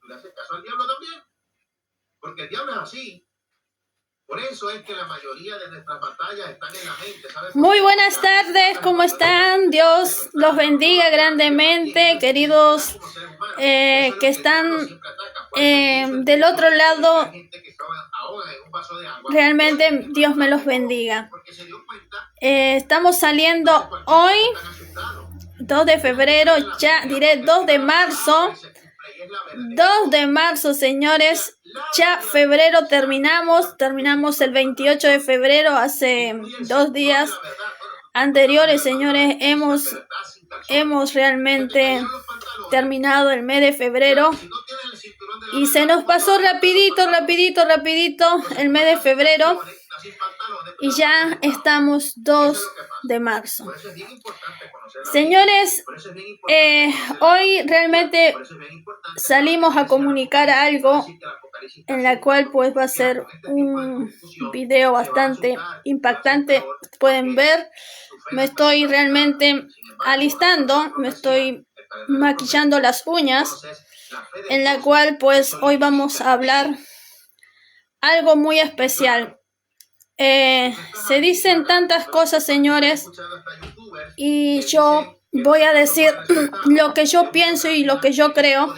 tú le haces caso al diablo también. Porque el diablo es así. Por eso es que la mayoría de nuestras batallas están en la mente, ¿sabes? Muy buenas tardes, ¿cómo están? Dios los bendiga grandemente, queridos que están del otro lado. Realmente Dios me los bendiga. Estamos saliendo hoy, 2 de febrero, ya diré 2 de marzo. 2 de marzo, señores, ya febrero terminamos el 28 de febrero, hace 2 días anteriores, señores, hemos realmente terminado el mes de febrero y se nos pasó rapidito el mes de febrero y ya estamos 2 de marzo. Señores, hoy realmente salimos a comunicar algo en la cual pues va a ser un video bastante impactante. Pueden ver, me estoy realmente alistando, me estoy maquillando las uñas, en la cual pues hoy vamos a hablar algo muy especial. Se dicen tantas cosas, señores, y yo voy a decir lo que yo pienso y lo que yo creo,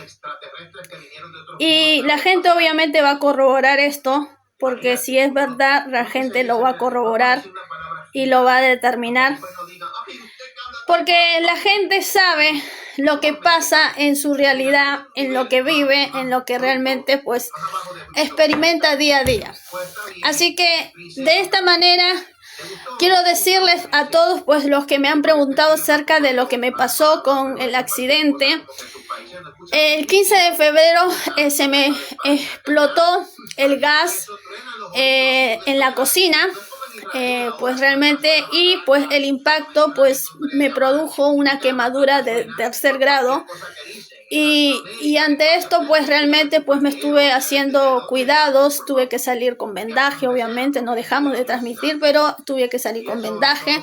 y la gente obviamente va a corroborar esto, porque si es verdad, la gente lo va a corroborar y lo va a determinar, porque la gente sabe lo que pasa en su realidad, en lo que vive, en lo que realmente pues experimenta día a día. Así que de esta manera quiero decirles a todos pues los que me han preguntado acerca de lo que me pasó con el accidente. El 15 de febrero se me explotó el gas en la cocina. Pues realmente, y pues el impacto pues me produjo una quemadura de 3er grado, y ante esto pues realmente pues me estuve haciendo cuidados, tuve que salir con vendaje, obviamente no dejamos de transmitir, pero tuve que salir con vendaje.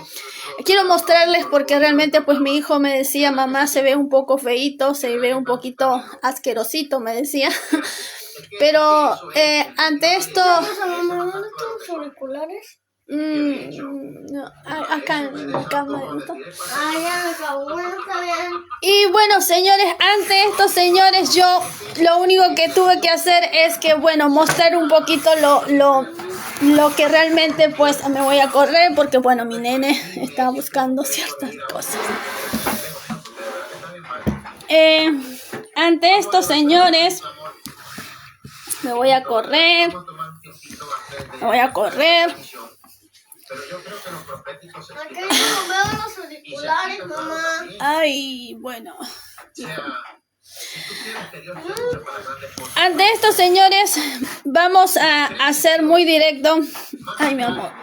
Quiero mostrarles porque realmente pues mi hijo me decía: mamá, se ve un poco feíto, se ve un poquito asquerosito, me decía. Pero ante esto... No, acá en la cámara. Y bueno, señores, ante esto, señores, yo lo único que tuve que hacer es que, bueno, mostrar un poquito lo que realmente, pues, me voy a correr, porque, bueno, mi nene está buscando ciertas cosas. Ante esto, señores, me voy a correr. Ay, bueno. Ante esto, señores, vamos a hacer muy directo. Ay, mi amor.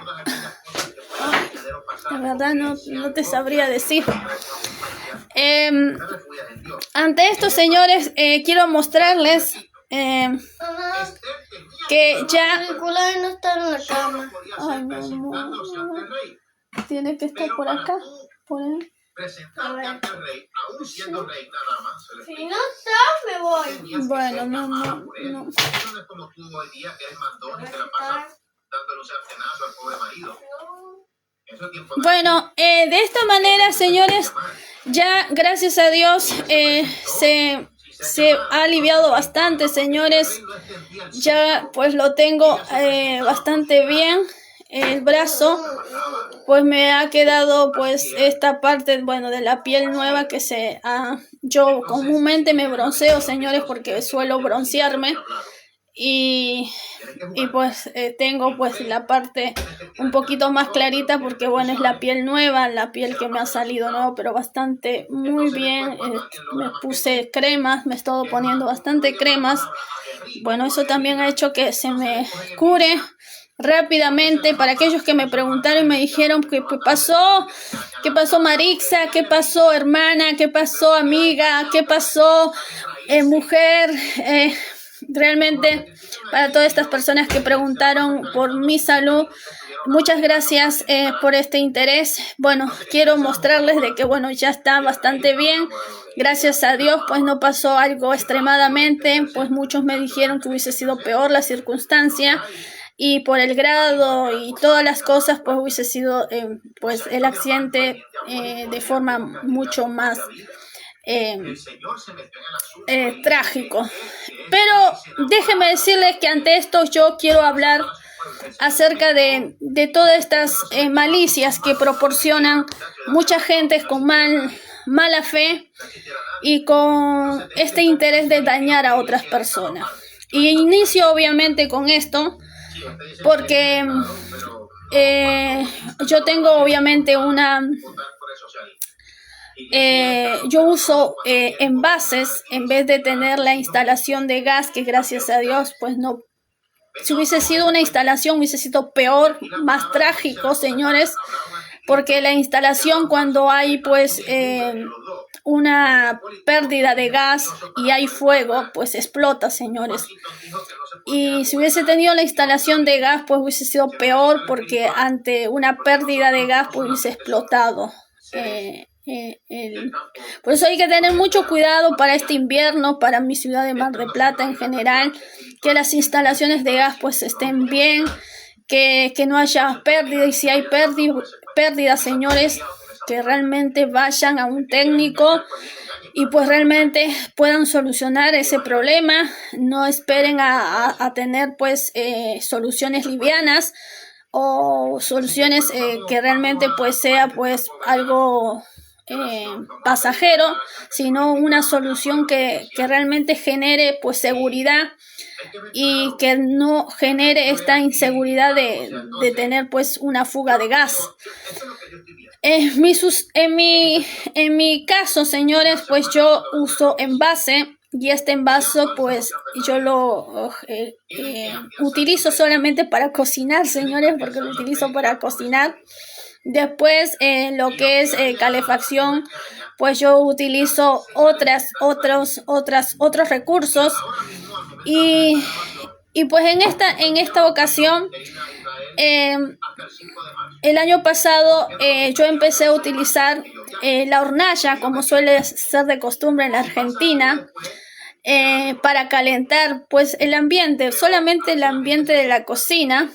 La verdad no te sabría decir. Ante esto, señores, quiero mostrarles que ya... no está en la cama. Ay, mi amor. Tiene que estar por acá. Por ahí. Si no está, me voy. Bueno, no. Bueno, de esta manera, señores, ya gracias a Dios se ha aliviado bastante, señores. Ya pues lo tengo bastante bien. El brazo pues me ha quedado pues esta parte, bueno, de la piel nueva que yo comúnmente me bronceo, señores, porque suelo broncearme. Y pues tengo pues la parte un poquito más clarita porque bueno, es la piel nueva, la piel que me ha salido nueva, pero bastante muy bien. Me puse cremas, me he estado poniendo bastante cremas. Bueno, eso también ha hecho que se me cure rápidamente. Para aquellos que me preguntaron y me dijeron ¿qué pasó? ¿Qué pasó, Marixa? ¿Qué pasó, hermana? ¿Qué pasó, amiga? ¿Qué pasó, mujer? realmente para todas estas personas que preguntaron por mi salud, muchas gracias por este interés. Bueno, quiero mostrarles de que bueno, ya está bastante bien. Gracias a Dios, pues no pasó algo extremadamente, pues muchos me dijeron que hubiese sido peor la circunstancia y por el grado y todas las cosas, pues hubiese sido pues el accidente de forma mucho más trágico. Pero déjenme decirles que ante esto yo quiero hablar acerca de todas estas malicias que proporcionan mucha gente con mala fe y con este interés de dañar a otras personas. Y inicio obviamente con esto porque yo tengo obviamente yo uso envases en vez de tener la instalación de gas, que gracias a Dios pues no, si hubiese sido una instalación hubiese sido peor, más trágico, señores, porque la instalación, cuando hay pues una pérdida de gas y hay fuego, pues explota, señores. Y si hubiese tenido la instalación de gas, pues hubiese sido peor, porque ante una pérdida de gas pues hubiese explotado. Por eso hay que tener mucho cuidado para este invierno, para mi ciudad de Mar del Plata en general, que las instalaciones de gas pues estén bien, que no haya pérdida, y si hay pérdidas, señores, que realmente vayan a un técnico y pues realmente puedan solucionar ese problema. No esperen a tener pues soluciones livianas o soluciones que realmente pues sea pues algo pasajero, sino una solución que realmente genere pues seguridad y que no genere esta inseguridad de tener pues una fuga de gas. En mi caso, señores, pues yo uso envase, y este envase pues yo lo utilizo solamente para cocinar, señores, porque lo utilizo para cocinar. Después, lo que es calefacción, pues yo utilizo otros recursos. Y pues en esta ocasión, el año pasado yo empecé a utilizar la hornalla, como suele ser de costumbre en la Argentina, para calentar pues el ambiente, solamente el ambiente de la cocina.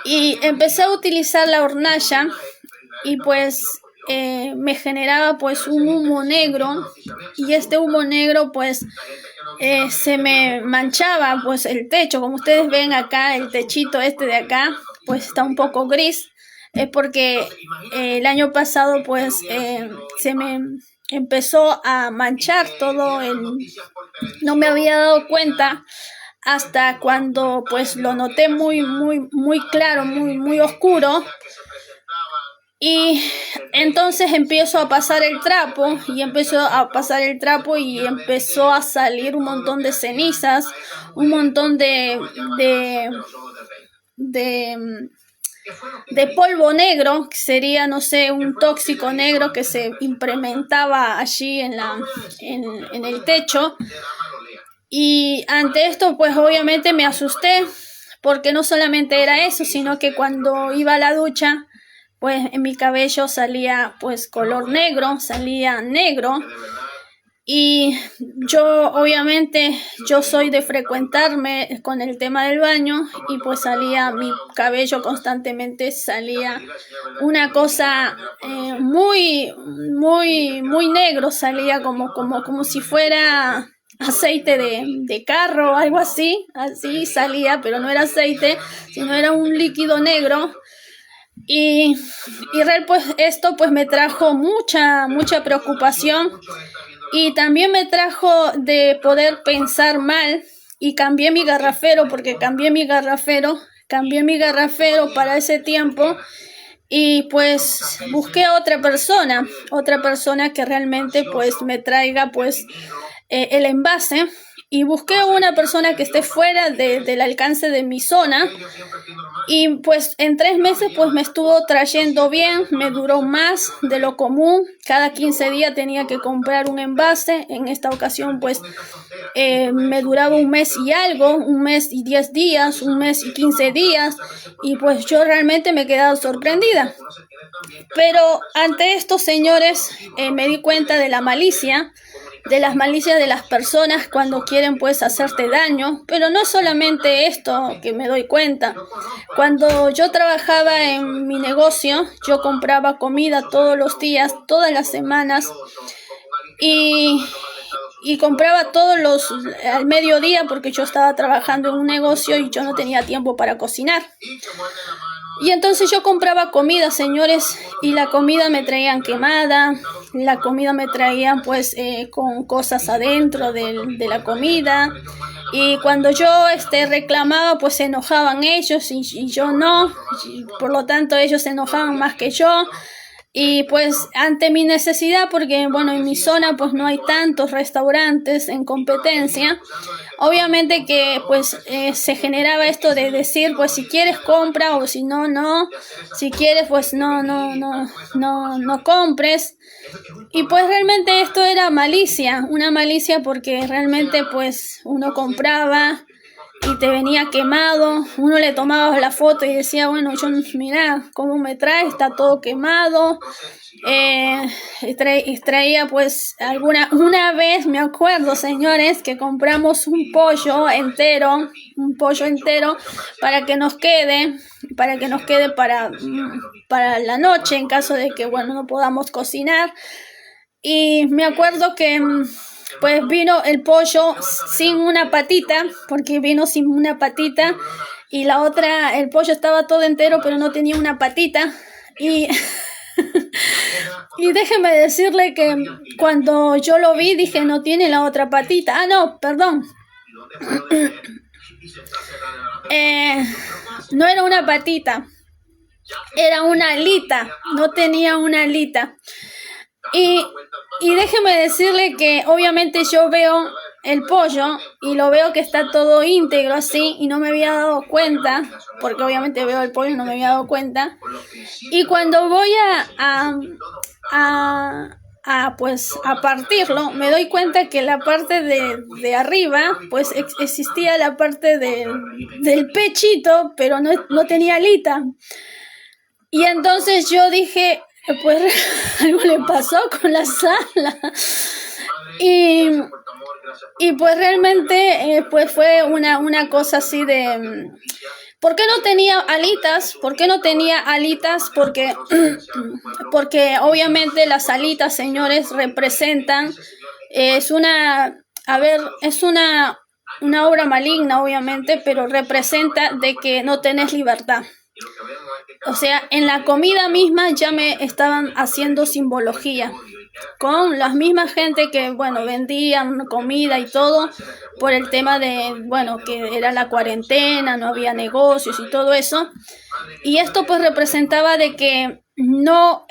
Y empecé a utilizar la hornalla y pues me generaba pues un humo negro, y este humo negro pues se me manchaba pues el techo. Como ustedes ven acá, el techito este de acá pues está un poco gris, es porque el año pasado pues se me empezó a manchar todo no me había dado cuenta hasta cuando pues lo noté muy claro, muy oscuro. Y entonces empiezo a pasar el trapo y empezó a salir un montón de cenizas, un montón de polvo negro, que sería, no sé, un tóxico negro que se implementaba allí en el techo. Y ante esto pues obviamente me asusté, porque no solamente era eso, sino que cuando iba a la ducha pues en mi cabello salía pues color negro, salía negro. Y yo obviamente yo soy de frecuentarme con el tema del baño, y pues salía mi cabello constantemente, salía una cosa muy negro, salía como si fuera aceite de carro o algo así salía, pero no era aceite, sino era un líquido negro. Y pues esto pues me trajo mucha preocupación, y también me trajo de poder pensar mal, y cambié mi garrafero para ese tiempo. Y pues busqué a otra persona que realmente pues me traiga pues el envase. y busqué una persona que esté fuera del alcance de mi zona, y pues en 3 meses pues me estuvo trayendo bien, me duró más de lo común. Cada 15 días tenía que comprar un envase. En esta ocasión pues me duraba 1 mes y algo, 1 mes y 10 días, 1 mes y 15 días, y pues yo realmente me he quedado sorprendida. Pero ante estos señores me di cuenta de la malicia, de las malicias de las personas cuando quieren pues hacerte daño. Pero no solamente esto que me doy cuenta. Cuando yo trabajaba en mi negocio, yo compraba comida todos los días, todas las semanas, y compraba al mediodía, porque yo estaba trabajando en un negocio y yo no tenía tiempo para cocinar. Y entonces yo compraba comida, señores, y la comida me traían quemada, la comida me traían pues con cosas adentro de la comida, y cuando yo reclamaba pues se enojaban ellos y yo no, por lo tanto ellos se enojaban más que yo. Y pues ante mi necesidad, porque bueno, en mi zona pues no hay tantos restaurantes en competencia, obviamente que pues se generaba esto de decir pues si quieres compra, o si no, no, si quieres pues no compres. Y pues realmente esto era malicia, una malicia, porque realmente pues uno compraba y te venía quemado, uno le tomaba la foto y decía, bueno, yo mira cómo me trae, está todo quemado. Traía pues una vez me acuerdo, señores, que compramos un pollo entero para que nos quede para la noche, en caso de que bueno no podamos cocinar. Y me acuerdo que pues vino el pollo sin una patita, porque vino sin una patita, y la otra, el pollo estaba todo entero, pero no tenía una patita. Y y déjeme decirle que cuando yo lo vi, dije, no tiene la otra patita. Ah, no, perdón. No era una patita, era una alita, no tenía una alita. Y déjeme decirle que obviamente yo veo el pollo y lo veo que está todo íntegro así, y no me había dado cuenta, porque obviamente veo el pollo y no me había dado cuenta. Y cuando voy pues a partirlo, me doy cuenta que la parte de arriba pues existía la parte del pechito, pero no tenía alita. Y entonces yo dije, pues algo le pasó con la sala. Y pues realmente pues fue una cosa así de ¿por qué no tenía alitas? Porque obviamente las alitas, señores, representan, es una obra maligna, obviamente, pero representa de que no tenés libertad. O sea, en la comida misma ya me estaban haciendo simbología con las mismas gente que, bueno, vendían comida y todo, por el tema de, bueno, que era la cuarentena, no había negocios y todo eso. Y esto pues representaba de que no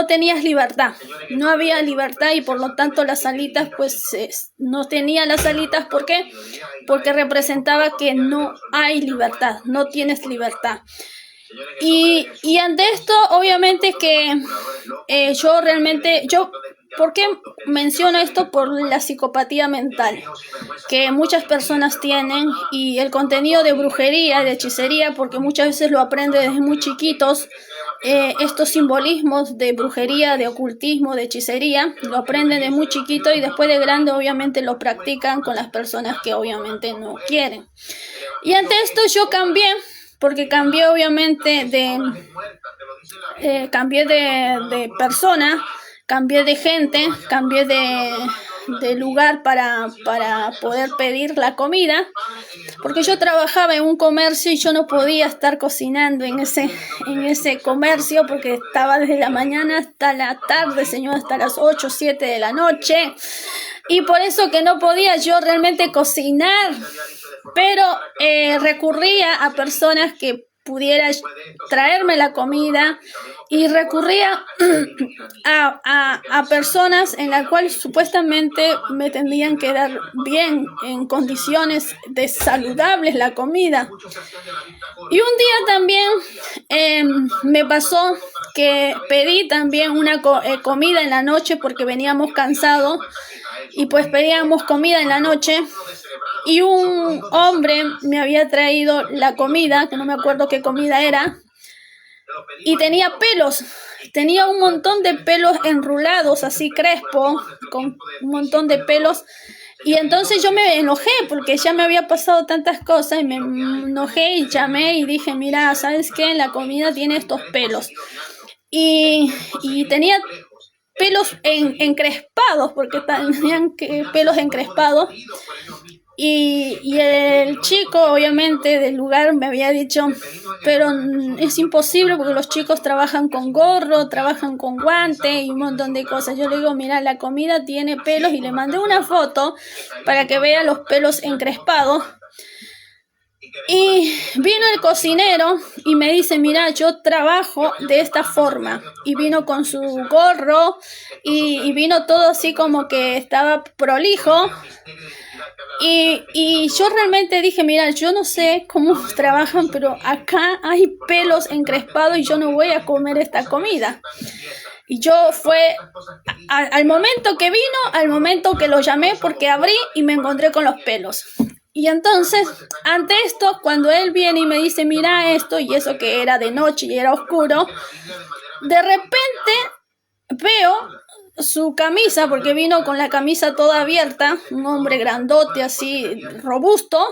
tenías libertad, no había libertad, y por lo tanto las alitas pues no tenía las alitas. ¿Por qué? Porque representaba que no hay libertad, no tienes libertad. Y ante esto, obviamente que ¿por qué menciono esto? Por la psicopatía mental que muchas personas tienen, y el contenido de brujería, de hechicería, porque muchas veces lo aprenden desde muy chiquitos, estos simbolismos de brujería, de ocultismo, de hechicería, lo aprenden de muy chiquito, y después de grande obviamente lo practican con las personas que obviamente no quieren. Y ante esto yo cambié, porque cambié obviamente cambié de persona, cambié de gente, cambié de lugar para poder pedir la comida, porque yo trabajaba en un comercio y yo no podía estar cocinando en ese comercio, porque estaba desde la mañana hasta la tarde, señor, hasta las 8 o 7 de la noche, y por eso que no podía yo realmente cocinar. Pero recurría a personas que pudiera traerme la comida, y recurría a personas en las cuales supuestamente me tendrían que dar bien, en condiciones de saludables la comida. Y un día también me pasó que pedí también una comida en la noche porque veníamos cansados, y pues pedíamos comida en la noche, y un hombre me había traído la comida, que no me acuerdo qué comida era, y tenía pelos, tenía un montón de pelos enrulados, así crespo, con un montón de pelos. Y entonces yo me enojé porque ya me había pasado tantas cosas, y me enojé y llamé y dije, mira, ¿sabes qué? La comida tiene estos pelos. Y tenía pelos encrespados, porque tenían pelos encrespados. Y el chico, obviamente, del lugar me había dicho, pero es imposible porque los chicos trabajan con gorro, trabajan con guante y un montón de cosas. Yo le digo, mira, la comida tiene pelos, y le mandé una foto para que vea los pelos encrespados. Y vino el cocinero y me dice, mira, yo trabajo de esta forma. Y vino con su gorro y vino todo así como que estaba prolijo. Y yo realmente dije, mira, yo no sé cómo trabajan, pero acá hay pelos encrespados y yo no voy a comer esta comida. Y yo fue al momento que vino, al momento que lo llamé, porque abrí y me encontré con los pelos. Y entonces, ante esto, cuando él viene y me dice, mira esto, y eso que era de noche y era oscuro, de repente veo su camisa, porque vino con la camisa toda abierta, un hombre grandote, así, robusto,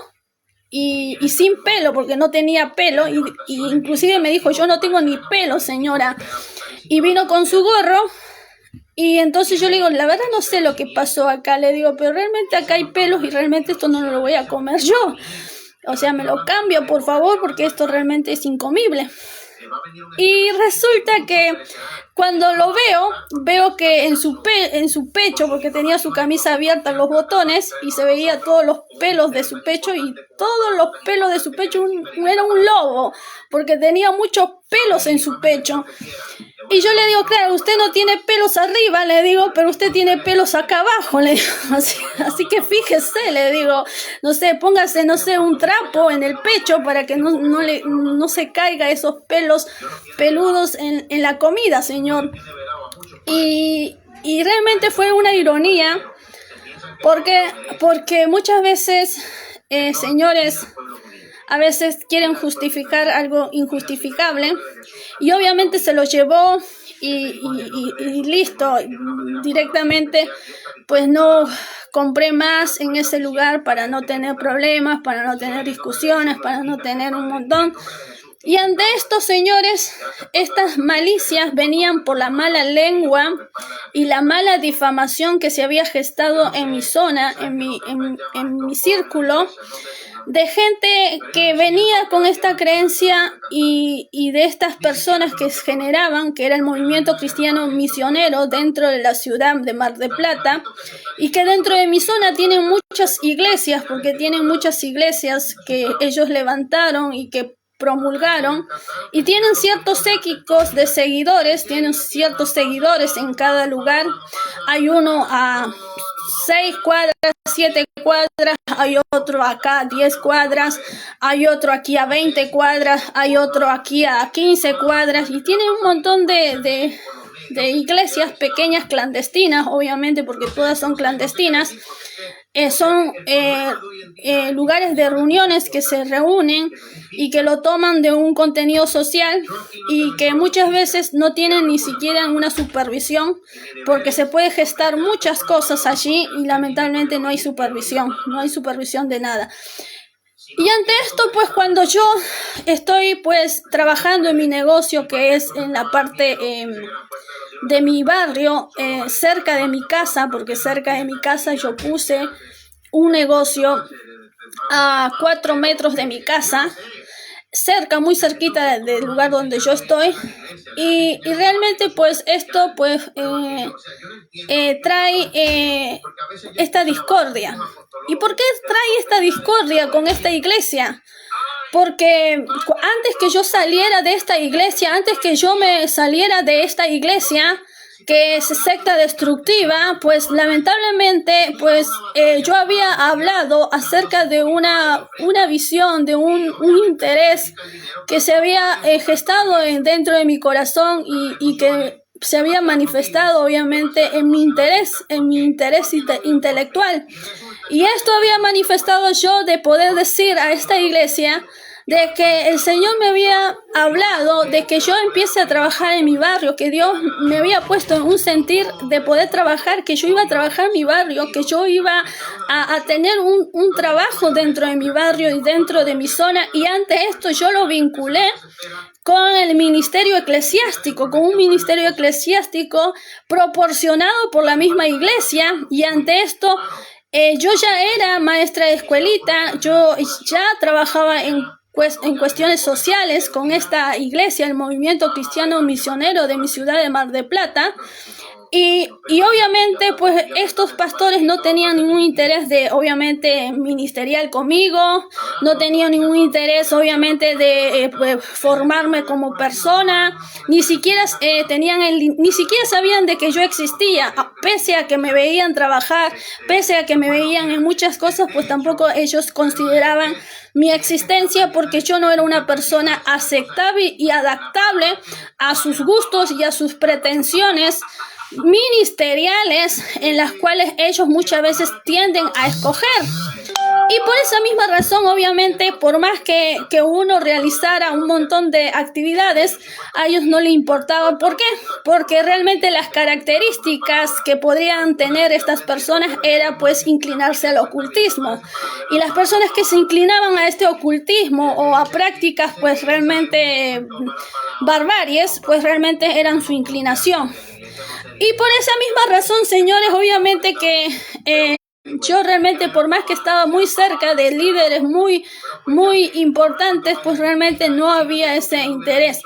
y sin pelo, porque no tenía pelo, y inclusive me dijo, yo no tengo ni pelo, señora, y vino con su gorro. Y entonces yo le digo, la verdad no sé lo que pasó acá, le digo, pero realmente acá hay pelos y realmente esto no lo voy a comer yo. O sea, me lo cambio, por favor, porque esto realmente es incomible. Y resulta que cuando lo veo que en su pecho, porque tenía su camisa abierta, los botones, y se veía todos los pelos de su pecho, y todos los pelos de su pecho era un lobo, porque tenía muchos pelos en su pecho. Y yo le digo, claro, usted no tiene pelos arriba, le digo, pero usted tiene pelos acá abajo, le digo, así que fíjese, le digo, no sé, póngase, no sé, un trapo en el pecho para que no se caiga esos pelos peludos en la comida, señor. Y realmente fue una ironía, porque muchas veces, señores, a veces quieren justificar algo injustificable, y obviamente se lo llevó y listo, directamente pues no compré más en ese lugar para no tener problemas, para no tener discusiones, para no tener un montón. Y ante estos señores, estas malicias venían por la mala lengua y la mala difamación que se había gestado en mi zona, en mi círculo, de gente que venía con esta creencia y de estas personas que generaban, que era el movimiento cristiano misionero dentro de la ciudad de Mar del Plata, y que dentro de mi zona tienen muchas iglesias, porque tienen muchas iglesias que ellos levantaron y que promulgaron, y tienen ciertos séquitos de seguidores, tienen ciertos seguidores en cada lugar. Hay uno a 6 cuadras, 7 cuadras, hay otro acá a 10 cuadras, hay otro aquí a 20 cuadras, hay otro aquí a 15 cuadras, y tienen un montón de iglesias pequeñas clandestinas, obviamente, porque todas son clandestinas. Son lugares de reuniones que se reúnen y que lo toman de un contenido social, y que muchas veces no tienen ni siquiera una supervisión, porque se puede gestar muchas cosas allí y lamentablemente no hay supervisión de nada. Y ante esto, pues cuando yo estoy pues trabajando en mi negocio, que es en la parte de mi barrio, cerca de mi casa, porque cerca de mi casa yo puse un negocio a 4 metros de mi casa, muy cerquita del lugar donde yo estoy, y realmente pues esto pues trae esta discordia. ¿Y por qué trae esta discordia con esta iglesia? porque antes que yo saliera de esta iglesia, antes que yo me saliera de esta iglesia, que es secta destructiva, pues lamentablemente, pues yo había hablado acerca de una visión, de un interés que se había gestado dentro de mi corazón y que se había manifestado obviamente en mi interés intelectual. Y esto había manifestado yo de poder decir a esta iglesia de que el Señor me había hablado de que yo empiece a trabajar en mi barrio, que Dios me había puesto en un sentir de poder trabajar, que yo iba a trabajar en mi barrio, que yo iba a tener un trabajo dentro de mi barrio y dentro de mi zona. Y ante esto yo lo vinculé con el ministerio eclesiástico, con un ministerio eclesiástico proporcionado por la misma iglesia. Y ante esto yo ya era maestra de escuelita, yo ya trabajaba en cuestiones sociales con esta iglesia, el movimiento cristiano misionero de mi ciudad de Mar del Plata. Y obviamente, pues estos pastores no tenían ningún interés obviamente, ministerial conmigo, no tenían ningún interés, obviamente, de formarme como persona, ni siquiera ni siquiera sabían de que yo existía, pese a que me veían trabajar, pese a que me veían en muchas cosas, pues tampoco ellos consideraban mi existencia, porque yo no era una persona aceptable y adaptable a sus gustos y a sus pretensiones ministeriales en las cuales ellos muchas veces tienden a escoger. Y por esa misma razón, obviamente, por más que uno realizara un montón de actividades, a ellos no les importaba. ¿Por qué? Porque realmente las características que podrían tener estas personas era pues inclinarse al ocultismo. Y las personas que se inclinaban a este ocultismo o a prácticas pues realmente barbaries, pues realmente eran su inclinación. Y por esa misma razón, señores, obviamente que yo realmente, por más que estaba muy cerca de líderes muy importantes, pues realmente no había ese interés.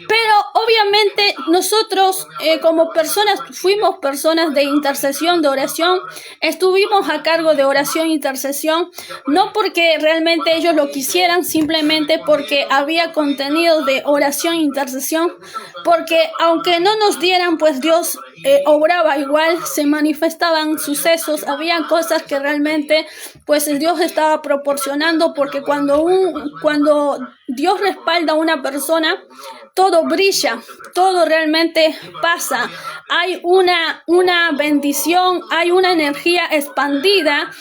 Pero obviamente nosotros como personas, fuimos personas de intercesión, de oración, estuvimos a cargo de oración e intercesión, no porque realmente ellos lo quisieran, simplemente porque había contenido de oración e intercesión, porque aunque no nos dieran, pues Dios obraba igual, se manifestaban sucesos, habían cosas que realmente pues Dios estaba proporcionando, porque cuando Dios respalda a una persona, todo brilla, todo realmente pasa. Hay una bendición, hay una energía expandida,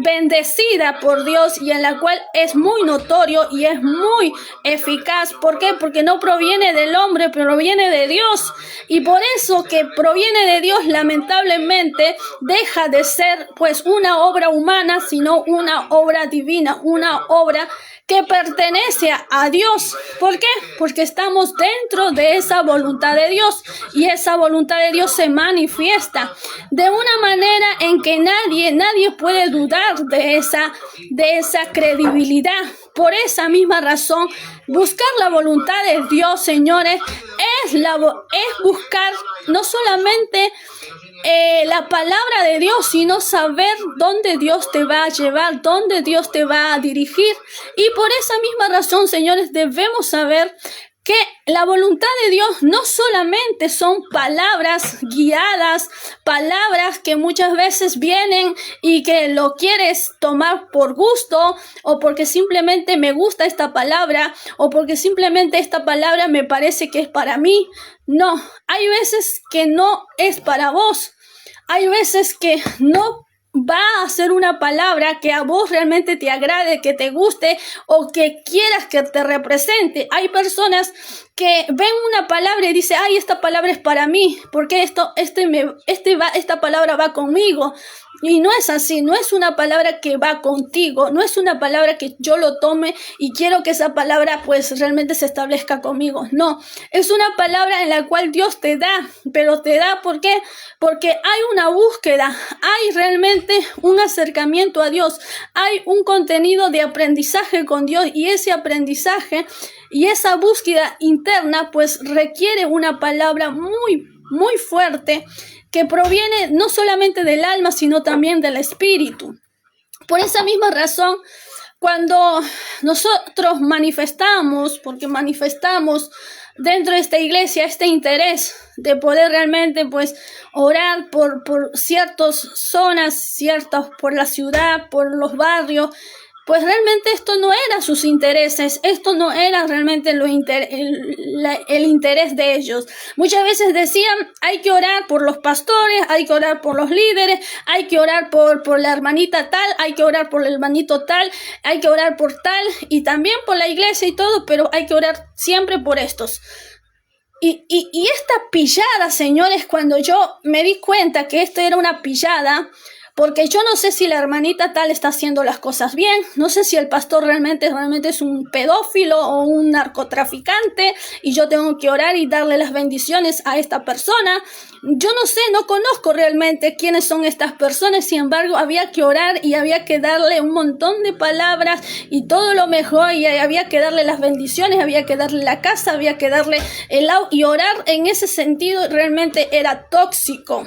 bendecida por Dios, y en la cual es muy notorio y es muy eficaz. ¿Por qué? Porque no proviene del hombre, pero proviene de Dios. Y por eso que proviene de Dios, lamentablemente, deja de ser pues una obra humana, sino una obra divina, una obra que pertenece a Dios. ¿Por qué? Porque estamos dentro de esa voluntad de Dios, y esa voluntad de Dios se manifiesta de una manera en que nadie puede dudar de esa credibilidad. Por esa misma razón, buscar la voluntad de Dios, señores, es buscar no solamente la palabra de Dios, sino saber dónde Dios te va a llevar, dónde Dios te va a dirigir. Y por esa misma razón, señores, debemos saber que la voluntad de Dios no solamente son palabras guiadas, palabras que muchas veces vienen y que lo quieres tomar por gusto, o porque simplemente me gusta esta palabra, o porque simplemente esta palabra me parece que es para mí. No, hay veces que no es para vos. Hay veces que no va a ser una palabra que a vos realmente te agrade, que te guste o que quieras que te represente. Hay personas que ven una palabra y dicen, ay, esta palabra es para mí, porque esta palabra va conmigo. Y no es así, no es una palabra que va contigo, no es una palabra que yo lo tome y quiero que esa palabra pues realmente se establezca conmigo. No, es una palabra en la cual Dios te da, pero te da, ¿por qué? Porque hay una búsqueda, hay realmente un acercamiento a Dios, hay un contenido de aprendizaje con Dios, y ese aprendizaje y esa búsqueda interna pues requiere una palabra muy fuerte, que proviene no solamente del alma, sino también del espíritu. Por esa misma razón, cuando nosotros manifestamos, porque manifestamos dentro de esta iglesia este interés de poder realmente pues orar por ciertas zonas, por la ciudad, por los barrios, pues realmente esto no era sus intereses, esto no era realmente el interés de ellos. Muchas veces decían, hay que orar por los pastores, hay que orar por los líderes, hay que orar por la hermanita tal, hay que orar por el hermanito tal, hay que orar por tal y también por la iglesia y todo, pero hay que orar siempre por estos. Y esta pillada, señores, cuando yo me di cuenta que esto era una pillada, porque yo no sé si la hermanita tal está haciendo las cosas bien, no sé si el pastor realmente es un pedófilo o un narcotraficante y yo tengo que orar y darle las bendiciones a esta persona. Yo no sé, no conozco realmente quiénes son estas personas, sin embargo había que orar y había que darle un montón de palabras y todo lo mejor y había que darle las bendiciones, había que darle la casa, había que darle el agua y orar en ese sentido realmente era tóxico.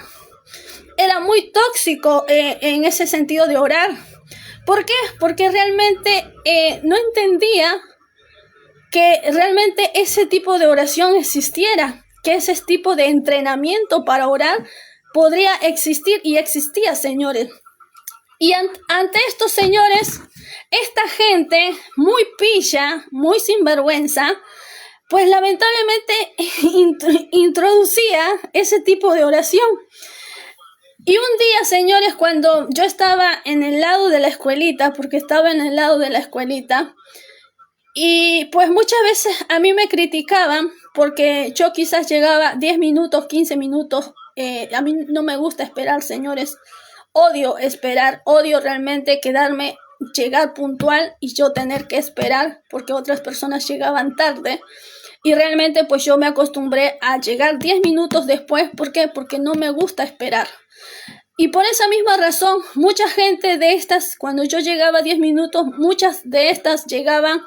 Era muy tóxico en ese sentido de orar. ¿Por qué? Porque realmente no entendía que realmente ese tipo de oración existiera, que ese tipo de entrenamiento para orar podría existir y existía, señores. Y ante estos señores, esta gente muy pilla, muy sinvergüenza, pues lamentablemente introducía ese tipo de oración. Y un día, señores, cuando yo estaba en el lado de la escuelita, porque estaba en el lado de la escuelita, y pues muchas veces a mí me criticaban porque yo quizás llegaba 10 minutos, 15 minutos. A mí no me gusta esperar, señores. Odio esperar, odio realmente llegar puntual y yo tener que esperar porque otras personas llegaban tarde. Y realmente pues yo me acostumbré a llegar 10 minutos después. ¿Por qué? Porque no me gusta esperar. Y por esa misma razón, mucha gente de estas, cuando yo llegaba 10 minutos, muchas de estas llegaban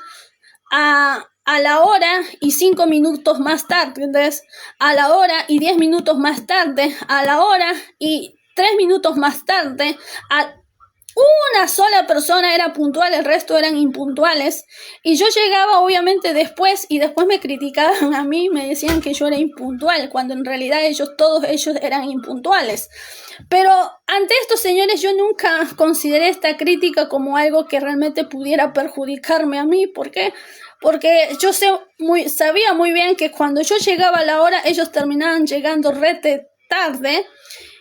a la hora y 5 minutos más tarde, ¿entendés? A la hora y 10 minutos más tarde, a la hora y 3 minutos más tarde, una sola persona era puntual, el resto eran impuntuales. Y yo llegaba obviamente después y después me criticaban a mí, me decían que yo era impuntual, cuando en realidad todos ellos eran impuntuales. Pero ante estos señores yo nunca consideré esta crítica como algo que realmente pudiera perjudicarme a mí. ¿Por qué? Porque yo sabía muy bien que cuando yo llegaba a la hora, ellos terminaban llegando rete tarde.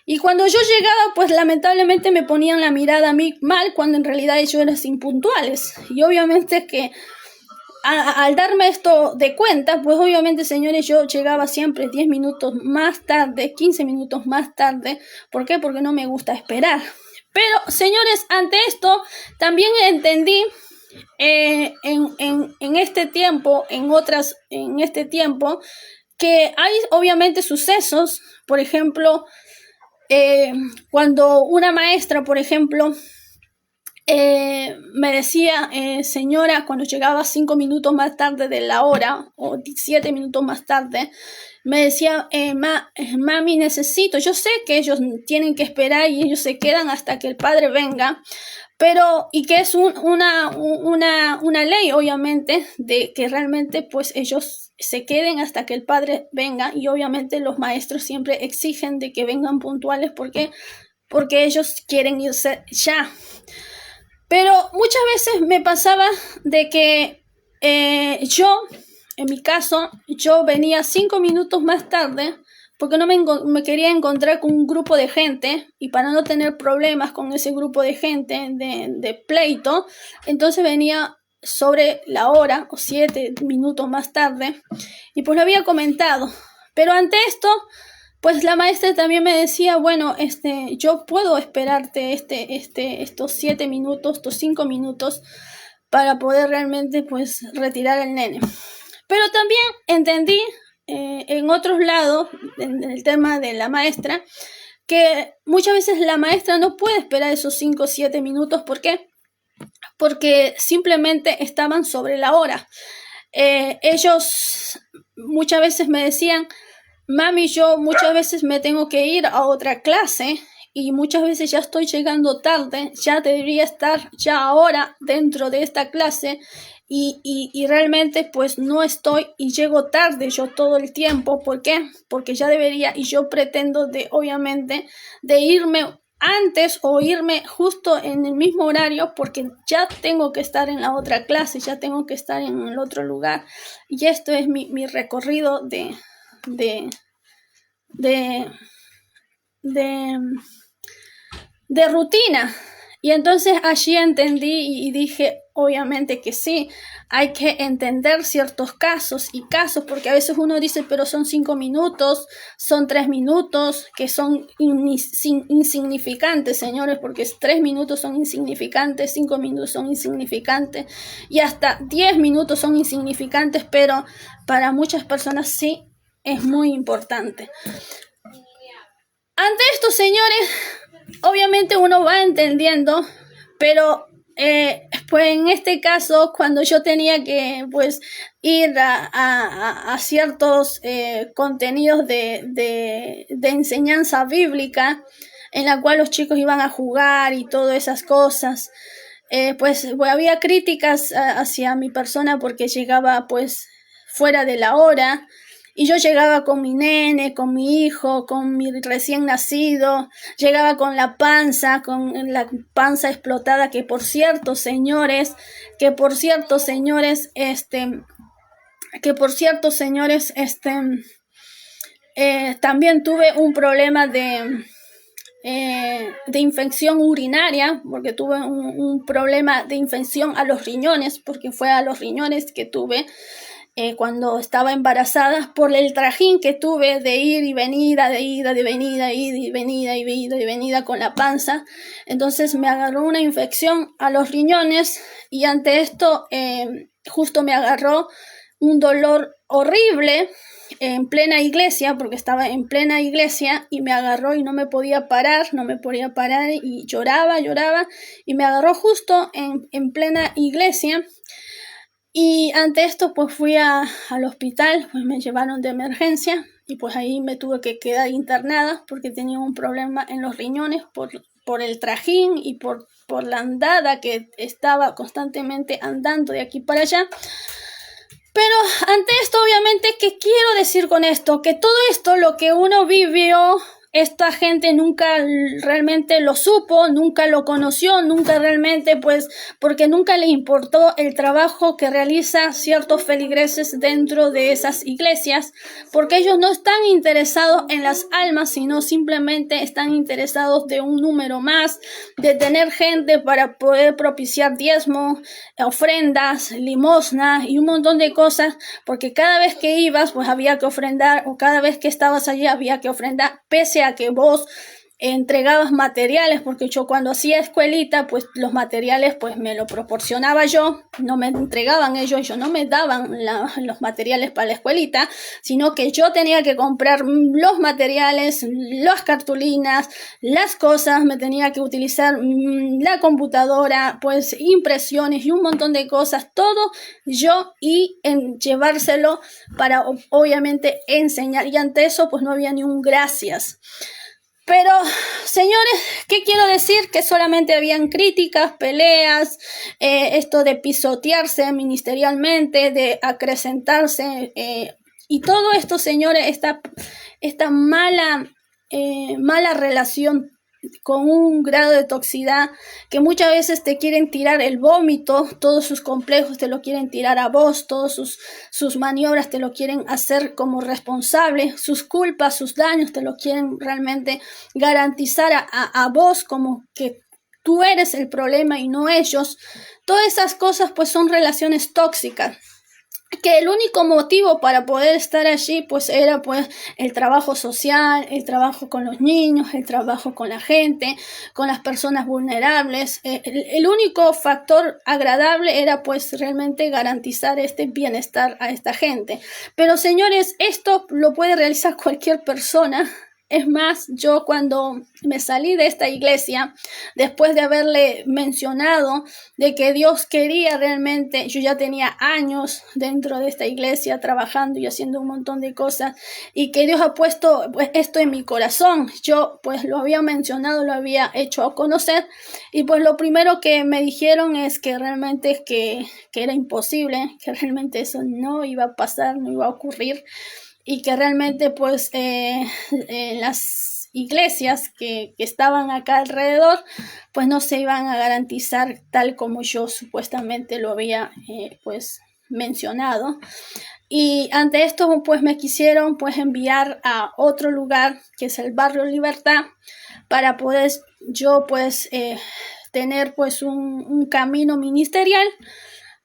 Y cuando yo llegaba, pues lamentablemente me ponían la mirada a mí mal, cuando en realidad ellos eran impuntuales. Y obviamente que al darme esto de cuenta, pues obviamente, señores, yo llegaba siempre 10 minutos más tarde, 15 minutos más tarde. ¿Por qué? Porque no me gusta esperar. Pero, señores, ante esto también entendí en este tiempo, en este tiempo, que hay obviamente sucesos, por ejemplo, cuando una maestra, por ejemplo, me decía, señora, cuando llegaba 5 minutos más tarde de la hora, o 7 minutos más tarde, me decía, mami, necesito, yo sé que ellos tienen que esperar y ellos se quedan hasta que el padre venga, pero, y que es una ley, obviamente, de que realmente, pues, ellos se queden hasta que el padre venga, y obviamente los maestros siempre exigen de que vengan puntuales, porque ellos quieren irse ya. Pero muchas veces me pasaba de que yo, en mi caso, yo venía 5 minutos más tarde porque no me quería encontrar con un grupo de gente, y para no tener problemas con ese grupo de gente de pleito, entonces venía sobre la hora o 7 minutos más tarde, y pues lo había comentado. Pero ante esto, pues la maestra también me decía, bueno, yo puedo esperarte estos 7 minutos, estos 5 minutos para poder realmente pues retirar al nene. Pero también entendí en otros lados, en el tema de la maestra, que muchas veces la maestra no puede esperar esos 5 o 7 minutos. ¿Por qué? Porque simplemente estaban sobre la hora. Ellos muchas veces me decían, mami, yo muchas veces me tengo que ir a otra clase y muchas veces ya estoy llegando tarde, ya debería estar ya ahora dentro de esta clase y realmente pues no estoy y llego tarde yo todo el tiempo. ¿Por qué? Porque ya debería y yo pretendo obviamente de irme antes o irme justo en el mismo horario porque ya tengo que estar en la otra clase, ya tengo que estar en el otro lugar y esto es mi recorrido de rutina. Y entonces allí entendí y dije, obviamente que sí, hay que entender ciertos casos y casos, porque a veces uno dice, pero son 5 minutos, son 3 minutos, que son insignificantes, señores, porque 3 minutos son insignificantes, 5 minutos son insignificantes, y hasta 10 minutos son insignificantes, pero para muchas personas sí es muy importante. Ante esto, señores, obviamente uno va entendiendo, pero pues en este caso, cuando yo tenía que pues ir a ciertos contenidos de enseñanza bíblica, en la cual los chicos iban a jugar y todas esas cosas, pues había críticas hacia mi persona porque llegaba pues fuera de la hora. Y yo llegaba con mi nene, con mi hijo, con mi recién nacido, llegaba con la panza explotada, que por cierto, señores, también tuve un problema de infección urinaria, porque tuve un problema de infección a los riñones, porque fue a los riñones que tuve cuando estaba embarazada, por el trajín que tuve de ir y venida, de ida, de venida, ida y venida, y ida y venida con la panza. Entonces me agarró una infección a los riñones y ante esto justo me agarró un dolor horrible en plena iglesia, porque estaba en plena iglesia y me agarró y no me podía parar y lloraba y me agarró justo en plena iglesia. Y ante esto pues fui al hospital, pues me llevaron de emergencia y pues ahí me tuve que quedar internada porque tenía un problema en los riñones por el trajín y por la andada que estaba constantemente andando de aquí para allá. Pero ante esto, obviamente, ¿qué quiero decir con esto? Que todo esto, lo que uno vivió, esta gente nunca realmente lo supo, nunca lo conoció, nunca realmente, pues, porque nunca le importó el trabajo que realiza ciertos feligreses dentro de esas iglesias, porque ellos no están interesados en las almas, sino simplemente están interesados de un número más, de tener gente para poder propiciar diezmos, ofrendas, limosnas y un montón de cosas, porque cada vez que ibas, pues había que ofrendar, o cada vez que estabas allí había que ofrendar, pese a que vos entregabas materiales, porque yo cuando hacía escuelita, pues los materiales pues me lo proporcionaba yo, no me entregaban ellos no me daban los materiales para la escuelita, sino que yo tenía que comprar los materiales, las cartulinas, las cosas, me tenía que utilizar la computadora, pues impresiones y un montón de cosas, todo yo y llevárselo para obviamente enseñar, y ante eso pues no había ni un gracias. Pero, señores, ¿qué quiero decir? Que solamente habían críticas, peleas, esto de pisotearse ministerialmente, de acrecentarse, y todo esto, señores, esta mala relación con un grado de toxicidad que muchas veces te quieren tirar el vómito, todos sus complejos te lo quieren tirar a vos, todos sus maniobras te lo quieren hacer como responsable, sus culpas, sus daños te lo quieren realmente garantizar a vos como que tú eres el problema y no ellos. Todas esas cosas pues son relaciones tóxicas, que el único motivo para poder estar allí pues era pues el trabajo social, el trabajo con los niños, el trabajo con la gente, con las personas vulnerables. El único factor agradable era pues realmente garantizar este bienestar a esta gente. Pero, señores, esto lo puede realizar cualquier persona Es más, yo cuando me salí de esta iglesia, después de haberle mencionado de que Dios quería realmente, yo ya tenía años dentro de esta iglesia trabajando y haciendo un montón de cosas, y que Dios ha puesto pues, esto en mi corazón. Yo pues lo había mencionado, lo había hecho a conocer, y pues lo primero que me dijeron es que realmente que era imposible, que realmente eso no iba a pasar, no iba a ocurrir, y que realmente pues las iglesias que estaban acá alrededor pues no se iban a garantizar tal como yo supuestamente lo había pues mencionado. Y ante esto pues me quisieron pues enviar a otro lugar que es el barrio Libertad para poder yo pues tener pues un camino ministerial.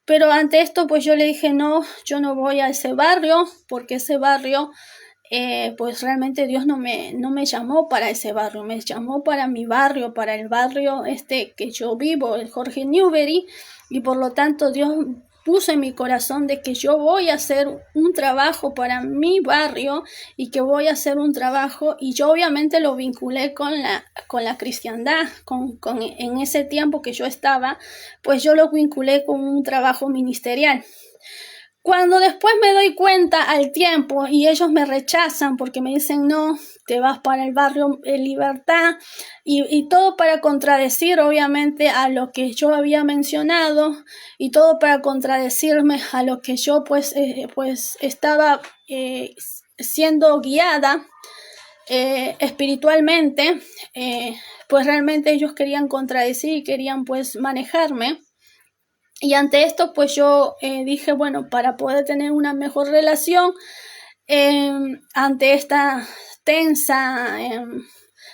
Pero ante esto, pues yo le dije, no, yo no voy a ese barrio, porque ese barrio, pues realmente Dios no me llamó para ese barrio, me llamó para mi barrio, para el barrio que yo vivo, el Jorge Newbery, y por lo tanto Dios puso en mi corazón de que yo voy a hacer un trabajo para mi barrio y que voy a hacer un trabajo, y yo obviamente lo vinculé con la cristiandad, en ese tiempo que yo estaba, pues yo lo vinculé con un trabajo ministerial. Cuando después me doy cuenta al tiempo y ellos me rechazan porque me dicen no, te vas para el barrio Libertad, y todo para contradecir obviamente a lo que yo había mencionado, y todo para contradecirme a lo que yo pues estaba siendo guiada espiritualmente, pues realmente ellos querían contradecir y querían pues manejarme. Y ante esto, pues yo dije, bueno, para poder tener una mejor relación ante esta tensa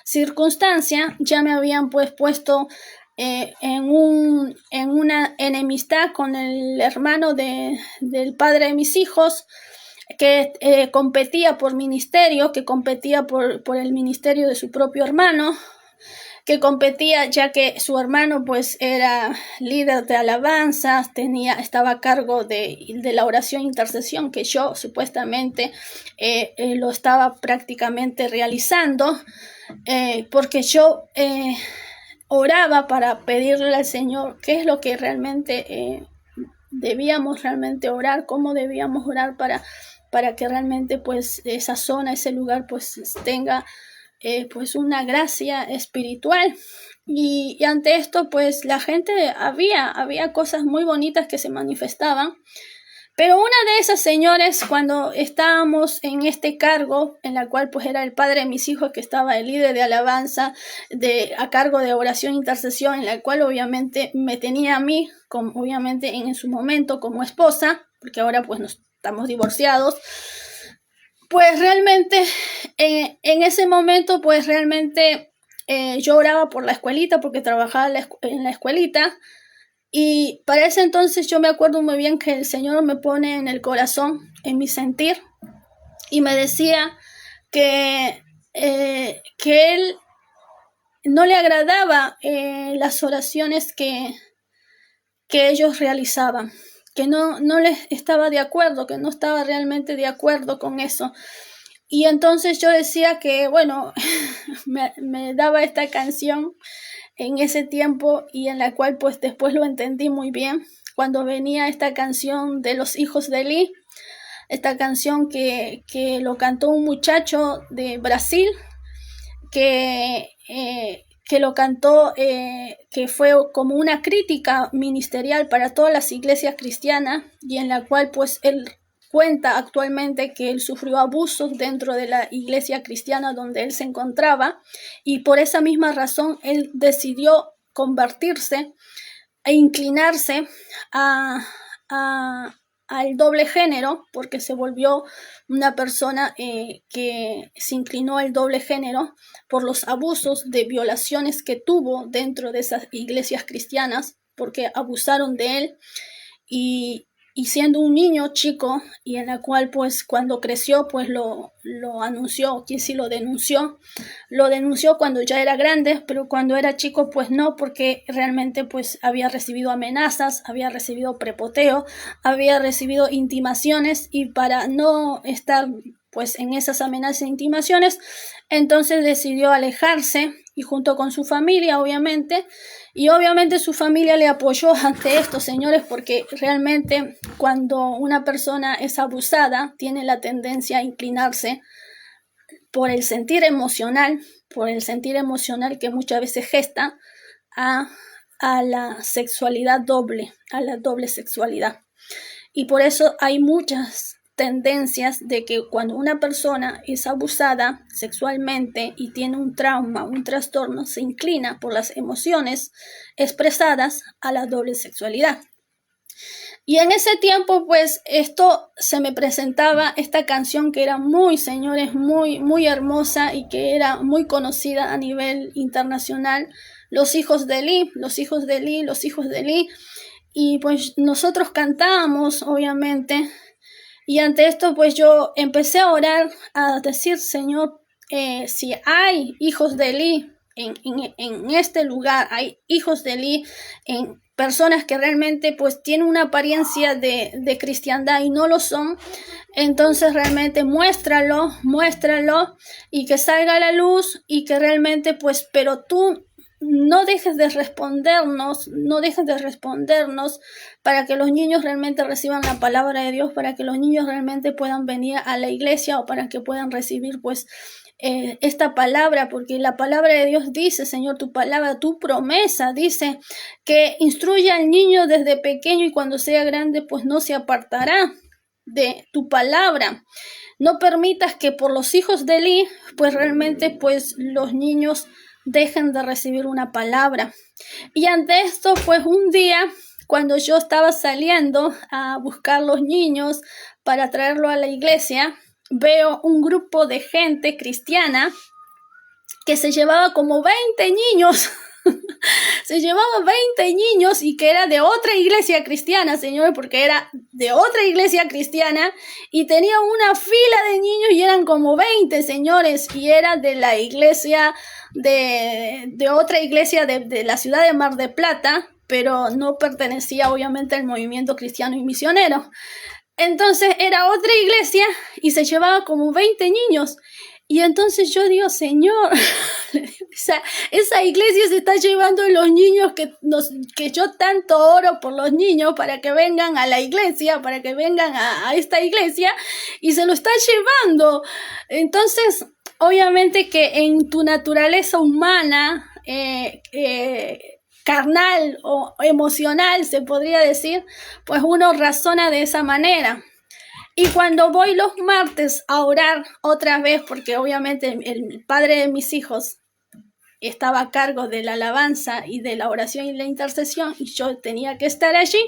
circunstancia, ya me habían pues puesto en una enemistad con el hermano del padre de mis hijos, que competía por ministerio, que competía por el ministerio de su propio hermano, que competía ya que su hermano pues era líder de alabanza, estaba a cargo de la oración e intercesión que yo supuestamente lo estaba prácticamente realizando, porque yo oraba para pedirle al Señor qué es lo que realmente debíamos realmente orar, cómo debíamos orar para que realmente pues esa zona, ese lugar pues tenga pues una gracia espiritual. Y ante esto pues la gente había cosas muy bonitas que se manifestaban, pero una de esas señores, cuando estábamos en este cargo, en la cual pues era el padre de mis hijos, que estaba el líder de alabanza a cargo de oración e intercesión, en la cual obviamente me tenía a mí, como, obviamente en su momento como esposa, porque ahora pues nos estamos divorciados, pues realmente en ese momento pues realmente yo oraba por la escuelita porque trabajaba en la escuelita, y para ese entonces yo me acuerdo muy bien que el Señor me pone en el corazón, en mi sentir, y me decía que Él no le agradaba las oraciones que ellos realizaban, que no les estaba de acuerdo, que no estaba realmente de acuerdo con eso. Y entonces yo decía que, bueno, me daba esta canción en ese tiempo, y en la cual pues después lo entendí muy bien, cuando venía esta canción de los hijos de Eli, esta canción que lo cantó un muchacho de Brasil, que lo cantó, que fue como una crítica ministerial para todas las iglesias cristianas, y en la cual pues él cuenta actualmente que él sufrió abusos dentro de la iglesia cristiana donde él se encontraba, y por esa misma razón él decidió convertirse e inclinarse al doble género, porque se volvió una persona que se inclinó al doble género por los abusos de violaciones que tuvo dentro de esas iglesias cristianas, porque abusaron de él, y siendo un niño chico, y en la cual pues cuando creció pues lo anunció, que sí lo denunció cuando ya era grande, pero cuando era chico pues no, porque realmente pues había recibido amenazas, había recibido prepoteo, había recibido intimaciones, y para no estar pues en esas amenazas e intimaciones. Entonces decidió alejarse y junto con su familia, obviamente, y obviamente su familia le apoyó ante esto, señores, porque realmente cuando una persona es abusada, tiene la tendencia a inclinarse por el sentir emocional que muchas veces gesta a la sexualidad doble, a la doble sexualidad. Y por eso hay muchas tendencias de que cuando una persona es abusada sexualmente y tiene un trauma, un trastorno, se inclina por las emociones expresadas a la doble sexualidad. Y en ese tiempo, pues, esto se me presentaba, esta canción que era muy, señores, muy hermosa y que era muy conocida a nivel internacional, Los hijos de Eli, los hijos de Eli, los hijos de Eli. Y pues nosotros cantábamos, obviamente, y ante esto, pues yo empecé a orar, a decir, Señor, si hay hijos de Eli en este lugar, hay hijos de Eli, en personas que realmente pues tienen una apariencia de cristiandad y no lo son, entonces realmente muéstralo y que salga a la luz y que realmente pues, pero tú no dejes de respondernos para que los niños realmente reciban la palabra de Dios, para que los niños realmente puedan venir a la iglesia o para que puedan recibir pues esta palabra, porque la palabra de Dios dice, Señor, tu palabra, tu promesa dice que instruye al niño desde pequeño y cuando sea grande pues no se apartará de tu palabra. No permitas que por los hijos de Eli pues realmente pues los niños dejen de recibir una palabra. Y ante esto, pues un día, cuando yo estaba saliendo a buscar los niños para traerlo a la iglesia, veo un grupo de gente cristiana que se llevaba como 20 niños. Se llevaba 20 niños y que era de otra iglesia cristiana, señores, porque era de otra iglesia cristiana y tenía una fila de niños y eran como 20, señores, y era de la iglesia, de otra iglesia de la ciudad de Mar del Plata, pero no pertenecía obviamente al movimiento cristiano y misionero. Entonces era otra iglesia y se llevaba como 20 niños. Y entonces yo digo, Señor, esa iglesia se está llevando los niños que yo tanto oro por los niños para que vengan a la iglesia, para que vengan a esta iglesia, y se lo está llevando. Entonces, obviamente que en tu naturaleza humana, carnal o emocional, se podría decir, pues uno razona de esa manera. Y cuando voy los martes a orar otra vez, porque obviamente el padre de mis hijos estaba a cargo de la alabanza y de la oración y la intercesión, y yo tenía que estar allí,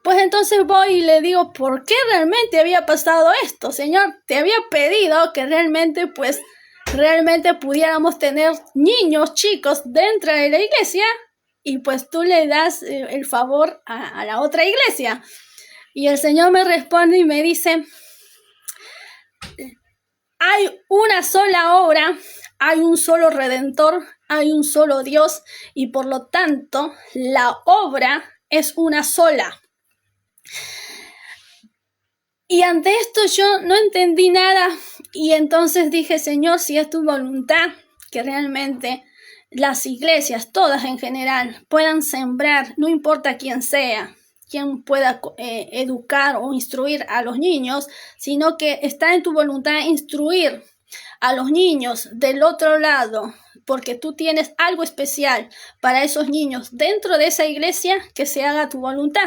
pues entonces voy y le digo, ¿por qué realmente había pasado esto? Señor, te había pedido que realmente pudiéramos tener niños chicos dentro de la iglesia, y pues tú le das el favor a la otra iglesia. Y el Señor me responde y me dice, hay una sola obra, hay un solo Redentor, hay un solo Dios, y por lo tanto la obra es una sola. Y ante esto yo no entendí nada, y entonces dije, Señor, si es tu voluntad que realmente las iglesias, todas en general, puedan sembrar, no importa quién sea, quien pueda educar o instruir a los niños, sino que está en tu voluntad instruir a los niños del otro lado, porque tú tienes algo especial para esos niños dentro de esa iglesia, que se haga tu voluntad.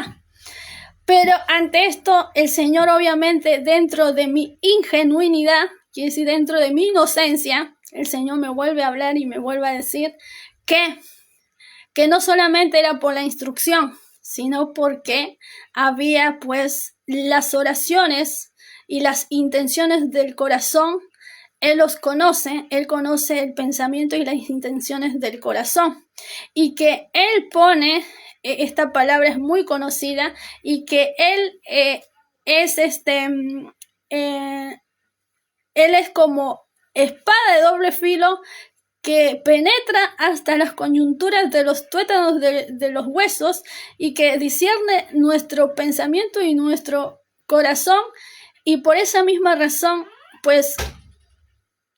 Pero ante esto, el Señor obviamente dentro de mi ingenuidad, quiere decir dentro de mi inocencia, el Señor me vuelve a hablar y me vuelve a decir que no solamente era por la instrucción, sino porque había pues las oraciones y las intenciones del corazón. Él los conoce, Él conoce el pensamiento y las intenciones del corazón. Y que Él pone, esta palabra es muy conocida, y que Él Él es como espada de doble filo, que penetra hasta las coyunturas de los tuétanos de los huesos y que discierne nuestro pensamiento y nuestro corazón, y por esa misma razón pues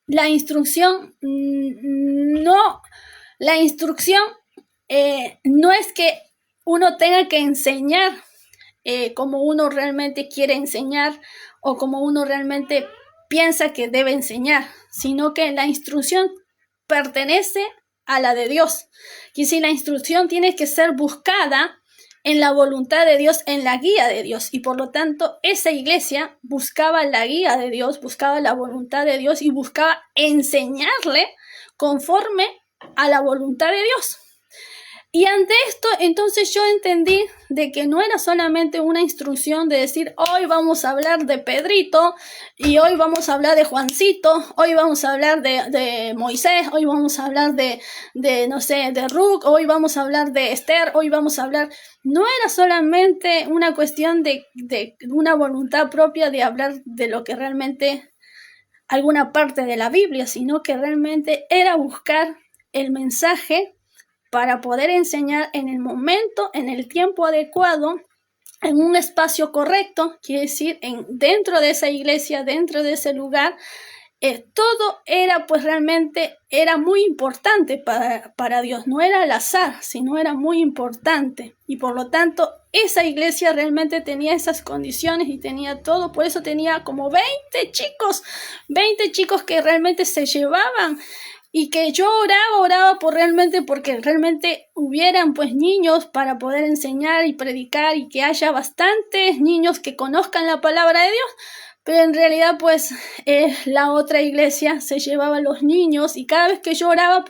la instrucción no es que uno tenga que enseñar como uno realmente quiere enseñar o como uno realmente piensa que debe enseñar, sino que la instrucción pertenece a la de Dios. Y si la instrucción tiene que ser buscada en la voluntad de Dios, en la guía de Dios, y por lo tanto esa iglesia buscaba la guía de Dios, buscaba la voluntad de Dios y buscaba enseñarle conforme a la voluntad de Dios. Y ante esto, entonces yo entendí de que no era solamente una instrucción de decir, hoy vamos a hablar de Pedrito, y hoy vamos a hablar de Juancito, hoy vamos a hablar de Moisés, hoy vamos a hablar de Ruth, hoy vamos a hablar de Esther, hoy vamos a hablar... No era solamente una cuestión de una voluntad propia de hablar de lo que realmente alguna parte de la Biblia, sino que realmente era buscar el mensaje para poder enseñar en el momento, en el tiempo adecuado, en un espacio correcto, quiere decir, dentro de esa iglesia, dentro de ese lugar. Todo era, pues realmente, era muy importante para Dios, no era al azar, sino era muy importante. Y por lo tanto, esa iglesia realmente tenía esas condiciones y tenía todo, por eso tenía como 20 chicos que realmente se llevaban. Y que yo oraba porque realmente hubieran pues niños para poder enseñar y predicar y que haya bastantes niños que conozcan la palabra de Dios. Pero en realidad pues la otra iglesia se llevaba a los niños y cada vez que yo oraba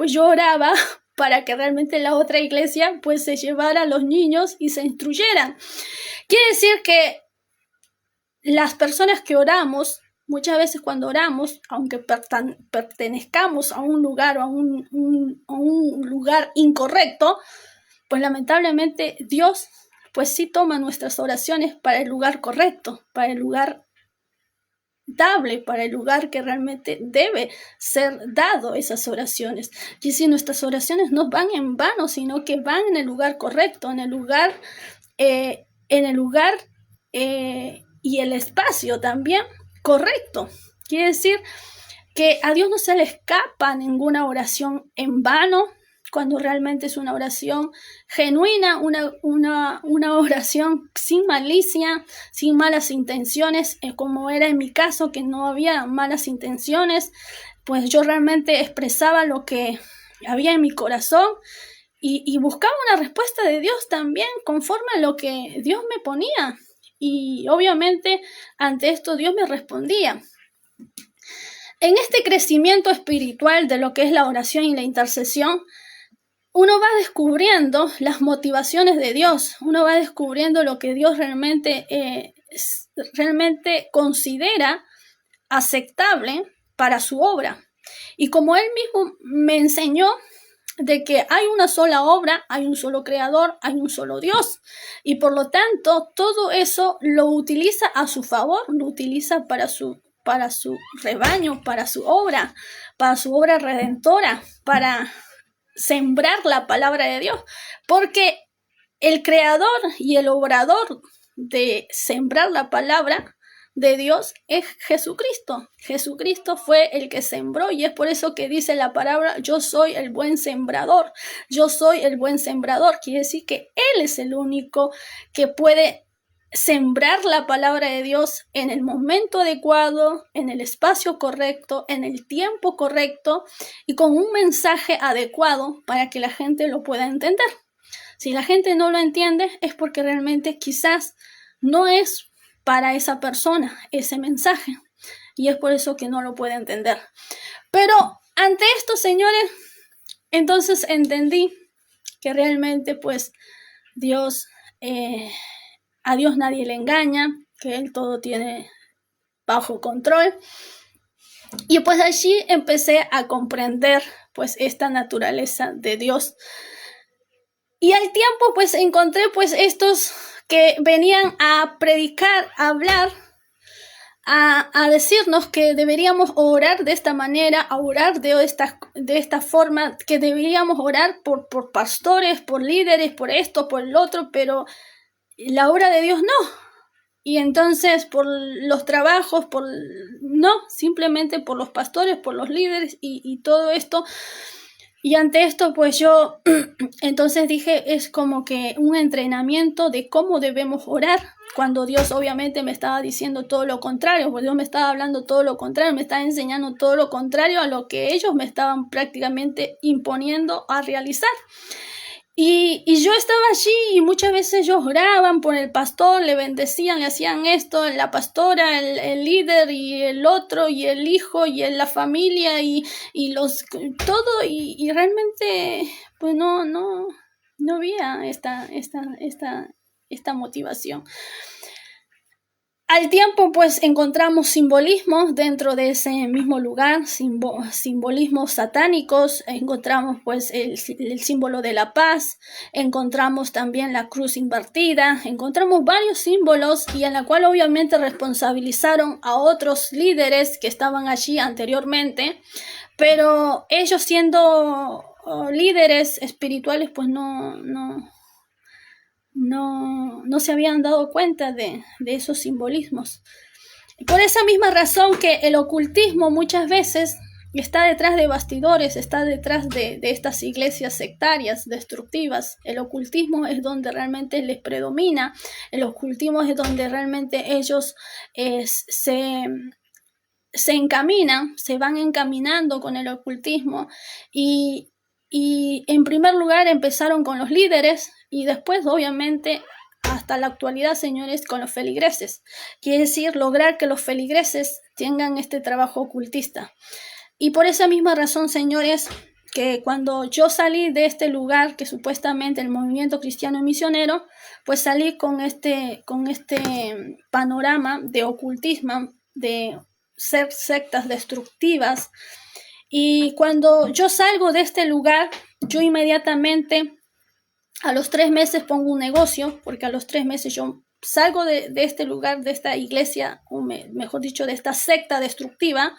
para que realmente la otra iglesia pues se llevara a los niños y se instruyeran. Quiere decir que las personas que oramos, muchas veces cuando oramos, aunque pertenezcamos a un lugar o a un lugar incorrecto, pues lamentablemente Dios pues sí toma nuestras oraciones para el lugar correcto, para el lugar dable, para el lugar que realmente debe ser dado esas oraciones. Y si nuestras oraciones no van en vano, sino que van en el lugar correcto, en el lugar y el espacio también correcto. Quiere decir que a Dios no se le escapa ninguna oración en vano, cuando realmente es una oración genuina, una oración sin malicia, sin malas intenciones, como era en mi caso, que no había malas intenciones, pues yo realmente expresaba lo que había en mi corazón y buscaba una respuesta de Dios también, conforme a lo que Dios me ponía. Y obviamente ante esto Dios me respondía. En este crecimiento espiritual de lo que es la oración y la intercesión, uno va descubriendo las motivaciones de Dios, uno va descubriendo lo que Dios realmente considera aceptable para su obra. Y como Él mismo me enseñó de que hay una sola obra, hay un solo creador, hay un solo Dios, y por lo tanto todo eso lo utiliza a su favor, lo utiliza para su rebaño, para su obra redentora, para sembrar la palabra de Dios, porque el creador y el obrador de sembrar la palabra de Dios es Jesucristo. Jesucristo fue el que sembró, y es por eso que dice la palabra: yo soy el buen sembrador. Yo soy el buen sembrador. Quiere decir que Él es el único que puede sembrar la palabra de Dios en el momento adecuado, en el espacio correcto, en el tiempo correcto y con un mensaje adecuado para que la gente lo pueda entender. Si la gente no lo entiende, es porque realmente quizás no es para esa persona ese mensaje, y es por eso que no lo puede entender. Pero ante esto, señores, entonces entendí que realmente pues Dios, a Dios nadie le engaña, que Él todo tiene bajo control. Y pues allí empecé a comprender pues esta naturaleza de Dios. Y al tiempo pues encontré pues estos que venían a predicar, a hablar, a decirnos que deberíamos orar de esta manera, a orar de esta forma, que deberíamos orar por pastores, por líderes, por esto, por el otro, pero la obra de Dios no. Y entonces por los trabajos, no, simplemente por los pastores, por los líderes y todo esto. Y ante esto, pues yo entonces dije, es como que un entrenamiento de cómo debemos orar, cuando Dios obviamente me estaba diciendo todo lo contrario, pues Dios me estaba hablando todo lo contrario, me estaba enseñando todo lo contrario a lo que ellos me estaban prácticamente imponiendo a realizar. Y yo estaba allí y muchas veces ellos oraban por el pastor, le bendecían, le hacían esto, la pastora, el líder y el otro y el hijo y la familia y todo y realmente pues no había esta motivación. Al tiempo, pues, encontramos simbolismos dentro de ese mismo lugar, simbolismos satánicos, encontramos, pues, el símbolo de la paz, encontramos también la cruz invertida, encontramos varios símbolos y en la cual obviamente responsabilizaron a otros líderes que estaban allí anteriormente, pero ellos siendo líderes espirituales, pues no se habían dado cuenta de esos simbolismos. Por esa misma razón que el ocultismo muchas veces está detrás de bastidores, está detrás de estas iglesias sectarias, destructivas. El ocultismo es donde realmente les predomina, el ocultismo es donde realmente ellos se encaminan, se van encaminando con el ocultismo y en primer lugar empezaron con los líderes y después obviamente hasta la actualidad, señores, con los feligreses. Quiere decir lograr que los feligreses tengan este trabajo ocultista. Y por esa misma razón, señores, que cuando yo salí de este lugar, que supuestamente el movimiento cristiano misionero, pues salí con este panorama de ocultismo, de ser sectas destructivas. Y cuando yo salgo de este lugar, yo inmediatamente a los 3 meses pongo un negocio, porque a los 3 meses yo salgo de este lugar, de esta iglesia, o mejor dicho, de esta secta destructiva,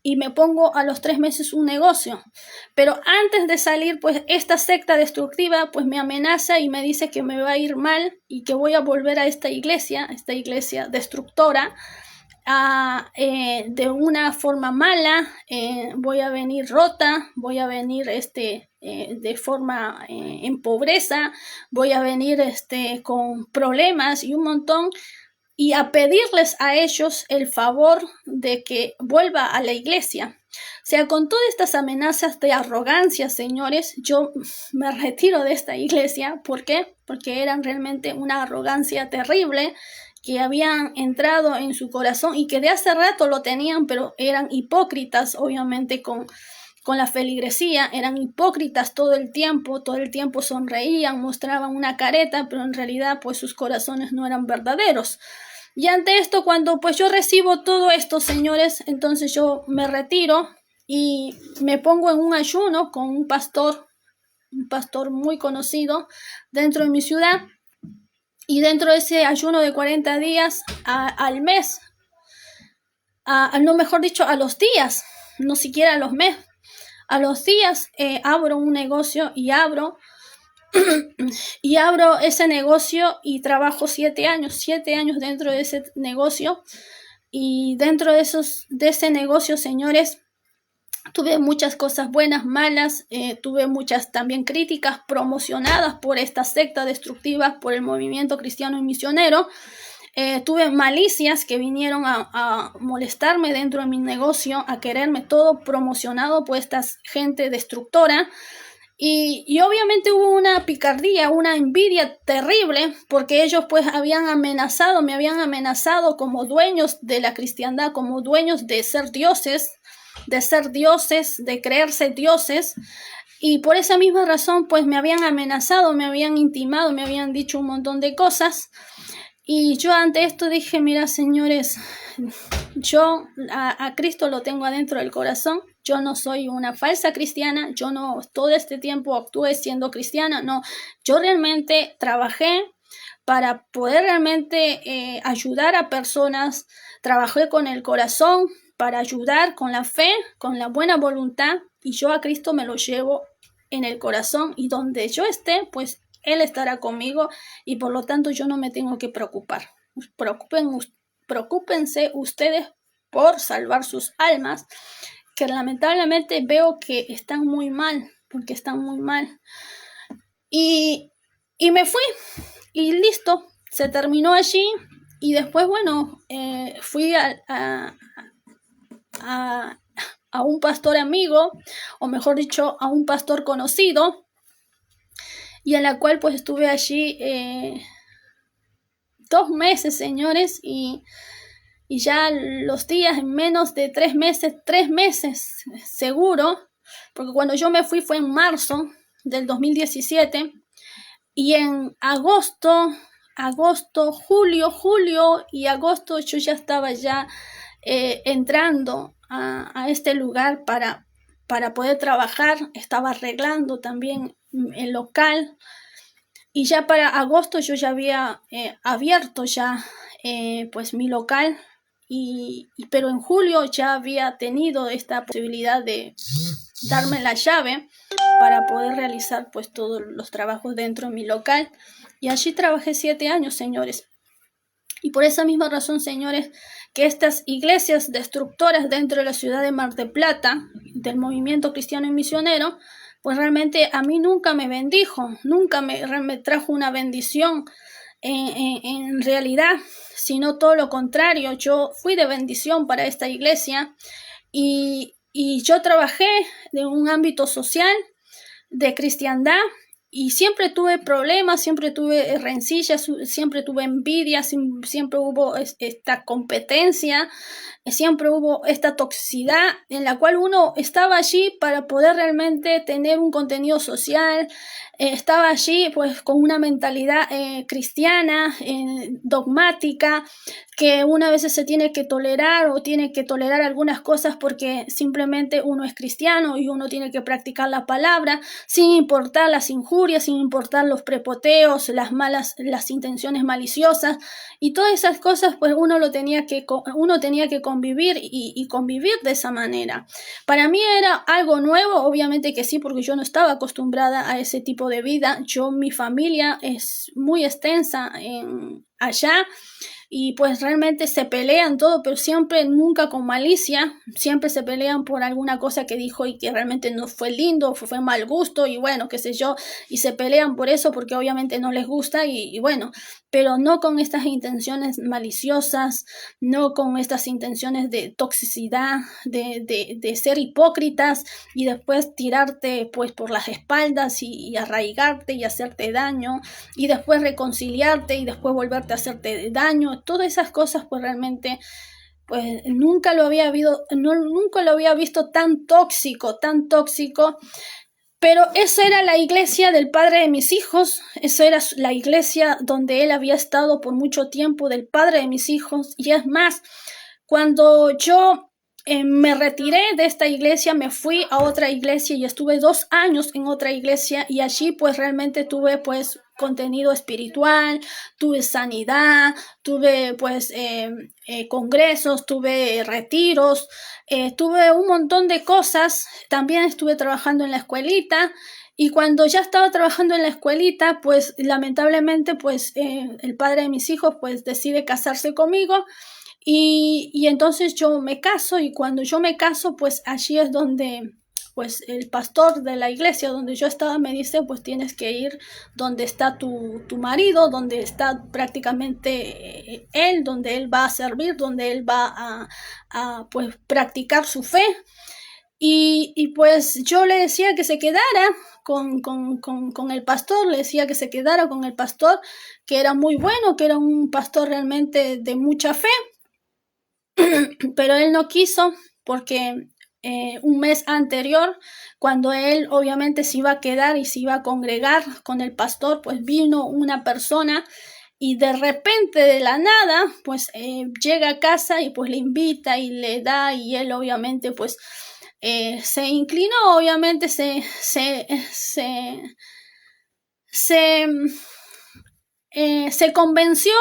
y me pongo a los 3 meses un negocio. Pero antes de salir, pues esta secta destructiva pues me amenaza y me dice que me va a ir mal y que voy a volver a esta iglesia destructora, de una forma mala, voy a venir rota, voy a venir de forma en pobreza, voy a venir con problemas y un montón, y a pedirles a ellos el favor de que vuelva a la iglesia. O sea, con todas estas amenazas de arrogancia, señores, yo me retiro de esta iglesia. ¿Por qué? Porque eran realmente una arrogancia terrible que habían entrado en su corazón y que de hace rato lo tenían, pero eran hipócritas, obviamente, con la feligresía, eran hipócritas todo el tiempo sonreían, mostraban una careta, pero en realidad pues sus corazones no eran verdaderos. Y ante esto, cuando pues yo recibo todo esto, señores, entonces yo me retiro y me pongo en un ayuno con un pastor muy conocido dentro de mi ciudad. Y dentro de ese ayuno de 40 días al mes, no mejor dicho, a los días, no siquiera a los meses, a los días abro un negocio y abro ese negocio y trabajo 7 años dentro de ese negocio. Y dentro de ese negocio, señores, tuve muchas cosas buenas, malas, tuve muchas también críticas promocionadas por esta secta destructiva, por el movimiento cristiano y misionero. Tuve malicias que vinieron a molestarme dentro de mi negocio, a quererme todo promocionado por esta gente destructora. Y obviamente hubo una picardía, una envidia terrible, porque ellos pues me habían amenazado como dueños de la cristiandad, como dueños de ser dioses, de creerse dioses. Y por esa misma razón pues me habían amenazado, me habían intimado, me habían dicho un montón de cosas. Y yo ante esto dije, mira, señores, yo a Cristo lo tengo adentro del corazón. Yo no soy una falsa cristiana, yo no todo este tiempo actué siendo cristiana, no. Yo realmente trabajé para poder realmente ayudar a personas, trabajé con el corazón para ayudar con la fe, con la buena voluntad, y yo a Cristo me lo llevo en el corazón, y donde yo esté, pues Él estará conmigo, y por lo tanto yo no me tengo que preocupar. preocúpense ustedes por salvar sus almas, que lamentablemente veo que están muy mal, porque están muy mal. Y me fui, y listo, se terminó allí, y después, bueno, fui a un pastor amigo, o mejor dicho, a un pastor conocido, y en la cual pues estuve allí 2 meses, señores, y ya los días, en menos de 3 meses seguro, porque cuando yo me fui fue en marzo del 2017, y en agosto, julio y agosto yo ya estaba ya entrando a este lugar para poder trabajar. Estaba arreglando también el local, y ya para agosto yo ya había abierto ya pues mi local, pero en julio ya había tenido esta posibilidad de darme la llave para poder realizar pues todos los trabajos dentro de mi local, y allí trabajé 7 años, señores. Y por esa misma razón, señores, que estas iglesias destructoras dentro de la ciudad de Mar del Plata, del movimiento cristiano y misionero, pues realmente a mí nunca me bendijo, nunca me trajo una bendición en realidad, sino todo lo contrario. Yo fui de bendición para esta iglesia, y yo trabajé en un ámbito social, de cristiandad, y siempre tuve problemas, siempre tuve rencillas, siempre tuve envidia, siempre hubo esta competencia, siempre hubo esta toxicidad en la cual uno estaba allí para poder realmente tener un contenido social, estaba allí pues con una mentalidad cristiana, dogmática, que una vez se tiene que tolerar, o tiene que tolerar algunas cosas porque simplemente uno es cristiano y uno tiene que practicar la palabra sin importar las injurias, sin importar los prepoteos, las intenciones maliciosas, y todas esas cosas pues uno tenía que convivir y convivir de esa manera. Para mí era algo nuevo, obviamente que sí, porque yo no estaba acostumbrada a ese tipo de vida. Mi familia es muy extensa allá, y pues realmente se pelean todo, pero siempre, nunca con malicia, siempre se pelean por alguna cosa que dijo y que realmente no fue lindo, fue mal gusto, y bueno, qué sé yo, y se pelean por eso porque obviamente no les gusta, y bueno, pero no con estas intenciones maliciosas, no con estas intenciones de toxicidad, de ser hipócritas y después tirarte pues por las espaldas y arraigarte y hacerte daño, y después reconciliarte y después volverte a hacerte daño. Todas esas cosas pues realmente pues nunca lo había visto tan tóxico, pero esa era la iglesia del padre de mis hijos, esa era la iglesia donde él había estado por mucho tiempo, del padre de mis hijos. Y es más, cuando yo me retiré de esta iglesia, me fui a otra iglesia y estuve 2 años en otra iglesia, y allí pues realmente tuve pues contenido espiritual, tuve sanidad, tuve pues congresos, tuve retiros, tuve un montón de cosas. También estuve trabajando en la escuelita, y cuando ya estaba trabajando en la escuelita, pues lamentablemente pues el padre de mis hijos pues decide casarse conmigo. Y entonces yo me caso, y cuando yo me caso, pues allí es donde pues el pastor de la iglesia donde yo estaba me dice, pues tienes que ir donde está tu marido, donde está prácticamente él, donde él va a servir, donde él va a pues practicar su fe. Y pues yo le decía que se quedara con el pastor, le decía que se quedara con el pastor, que era muy bueno, que era un pastor realmente de mucha fe. Pero él no quiso, porque un mes anterior, cuando él obviamente se iba a quedar y se iba a congregar con el pastor, pues vino una persona, y de repente, de la nada, pues llega a casa y pues le invita y le da, y él obviamente pues se inclinó, obviamente se convenció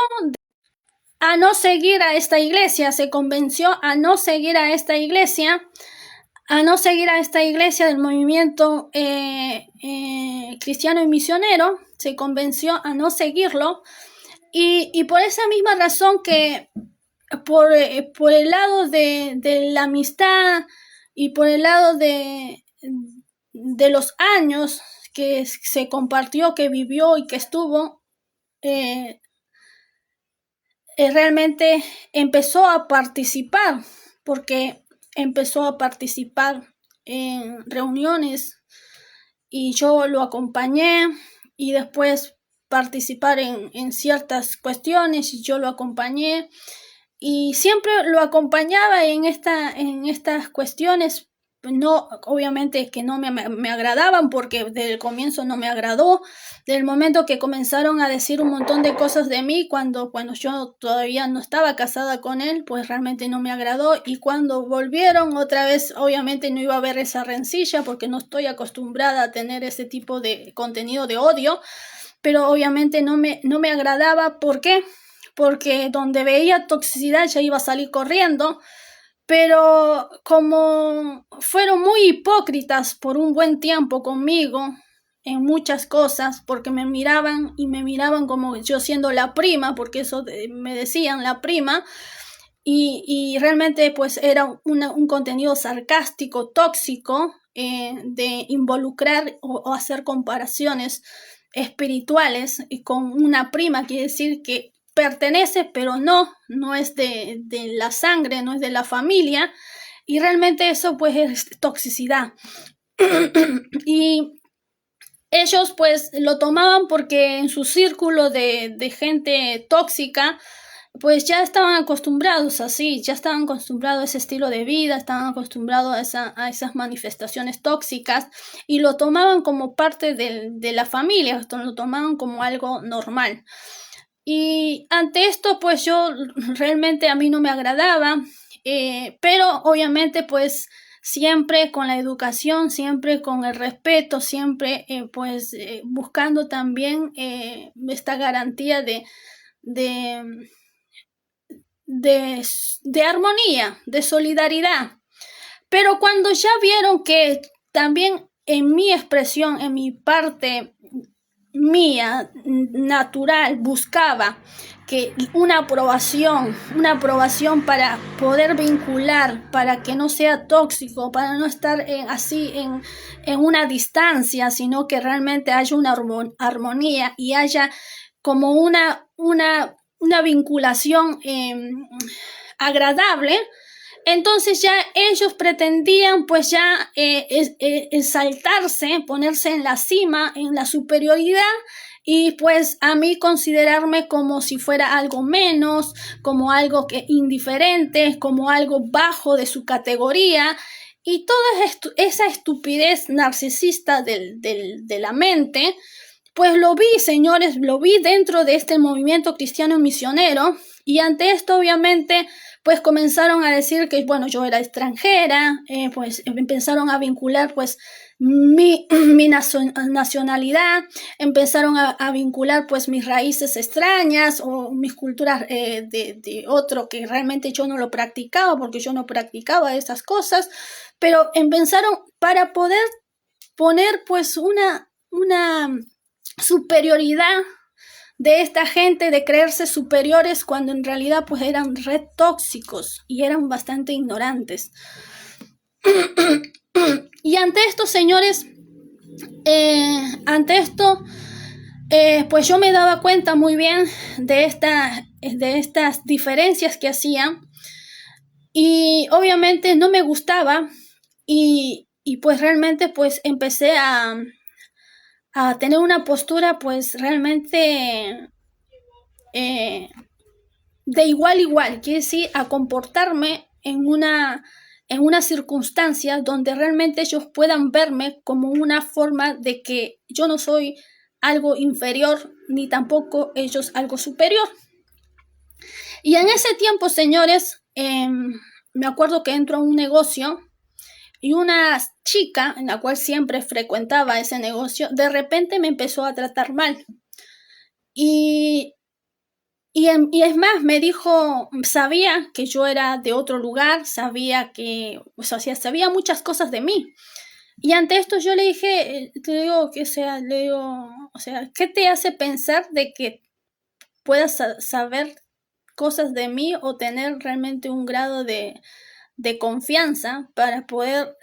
a no seguir a esta iglesia, se convenció a no seguir a esta iglesia, del movimiento cristiano y misionero, se convenció a no seguirlo, Y por esa misma razón que por el lado de la amistad y por el lado de los años que se compartió, que vivió y que estuvo, realmente empezó a participar, porque empezó a participar en reuniones y yo lo acompañé, y después participar en ciertas cuestiones y yo lo acompañé, y siempre lo acompañaba en estas cuestiones. No, obviamente que no me agradaban, porque desde el comienzo no me agradó. Del momento que comenzaron a decir un montón de cosas de mí cuando yo todavía no estaba casada con él, pues realmente no me agradó. Y cuando volvieron otra vez, obviamente no iba a haber esa rencilla, porque no estoy acostumbrada a tener ese tipo de contenido de odio, pero obviamente no me agradaba. ¿Por qué? Porque donde veía toxicidad ya iba a salir corriendo. Pero como fueron muy hipócritas por un buen tiempo conmigo en muchas cosas, porque me miraban como yo siendo la prima, porque eso me decían, la prima, y realmente pues era un contenido sarcástico, tóxico, de involucrar o hacer comparaciones espirituales y con una prima. Quiere decir que pertenece, pero no es de la sangre, no es de la familia, y realmente eso pues es toxicidad. Y ellos pues lo tomaban porque en su círculo de gente tóxica pues ya estaban acostumbrados así, ya estaban acostumbrados a ese estilo de vida, estaban acostumbrados a esas manifestaciones tóxicas, y lo tomaban como parte de la familia, lo tomaban como algo normal. Y ante esto pues yo realmente, a mí no me agradaba, pero obviamente pues siempre con la educación, siempre con el respeto, siempre buscando también esta garantía de armonía, de solidaridad. Pero cuando ya vieron que también en mi expresión, en mi parte mía natural, buscaba que una aprobación para poder vincular, para que no sea tóxico, para no estar así en una distancia, sino que realmente haya una armonía y haya como una vinculación agradable. Entonces ya ellos pretendían pues ya exaltarse, ponerse en la cima, en la superioridad, y pues a mí considerarme como si fuera algo menos, como algo que indiferente, como algo bajo de su categoría. Y toda esa estupidez narcisista de la mente, pues lo vi, señores, lo vi dentro de este movimiento cristiano misionero. Y ante esto obviamente pues comenzaron a decir que bueno, yo era extranjera, pues empezaron a vincular pues mi nacionalidad, empezaron a vincular pues mis raíces extrañas o mis culturas de otro, que realmente yo no lo practicaba, porque yo no practicaba esas cosas, pero empezaron para poder poner pues una superioridad de esta gente, de creerse superiores, cuando en realidad pues eran re tóxicos y eran bastante ignorantes. Y ante esto, señores, pues yo me daba cuenta muy bien de estas diferencias que hacían, y obviamente no me gustaba, y pues realmente pues empecé a tener una postura pues realmente de igual a igual, quiere decir a comportarme en una circunstancia donde realmente ellos puedan verme como una forma de que yo no soy algo inferior, ni tampoco ellos algo superior. Y en ese tiempo, señores, me acuerdo que entro a un negocio, y una chica en la cual siempre frecuentaba ese negocio, de repente me empezó a tratar mal. Y es más, me dijo, sabía que yo era de otro lugar, sabía muchas cosas de mí. Y ante esto yo le dije, ¿qué te hace pensar de que pueda saber cosas de mí o tener realmente un grado de confianza para poder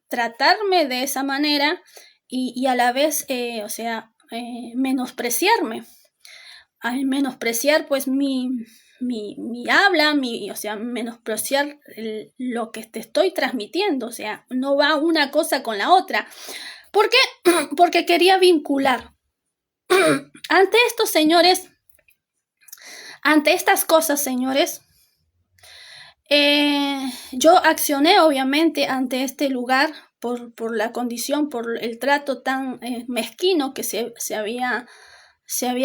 tratarme de esa manera y a la vez, menospreciarme. Al menospreciar pues mi habla, menospreciar lo que te estoy transmitiendo, o sea, no va una cosa con la otra. ¿Por qué? Porque quería vincular. Ante estos señores, ante estas cosas, señores, yo accioné obviamente ante este lugar por la condición, por el trato tan mezquino que se había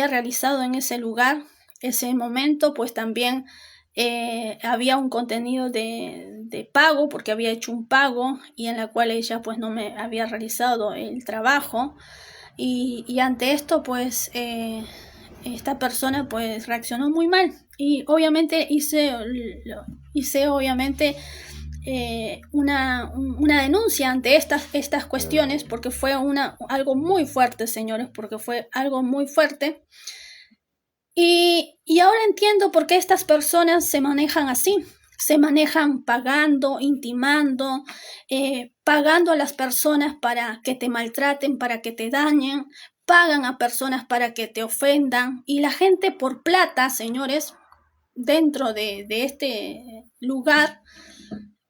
realizado en ese lugar. Ese momento pues también había un contenido de pago, porque había hecho un pago y en la cual ella pues no me había realizado el trabajo, y ante esto pues esta persona pues reaccionó muy mal y obviamente hice obviamente una denuncia ante estas cuestiones, porque fue algo muy fuerte, señores, porque fue algo muy fuerte. Y ahora entiendo por qué estas personas se manejan así. Se manejan pagando, intimando, pagando a las personas para que te maltraten, para que te dañen, pagan a personas para que te ofendan, y la gente por plata, señores, dentro de este lugar,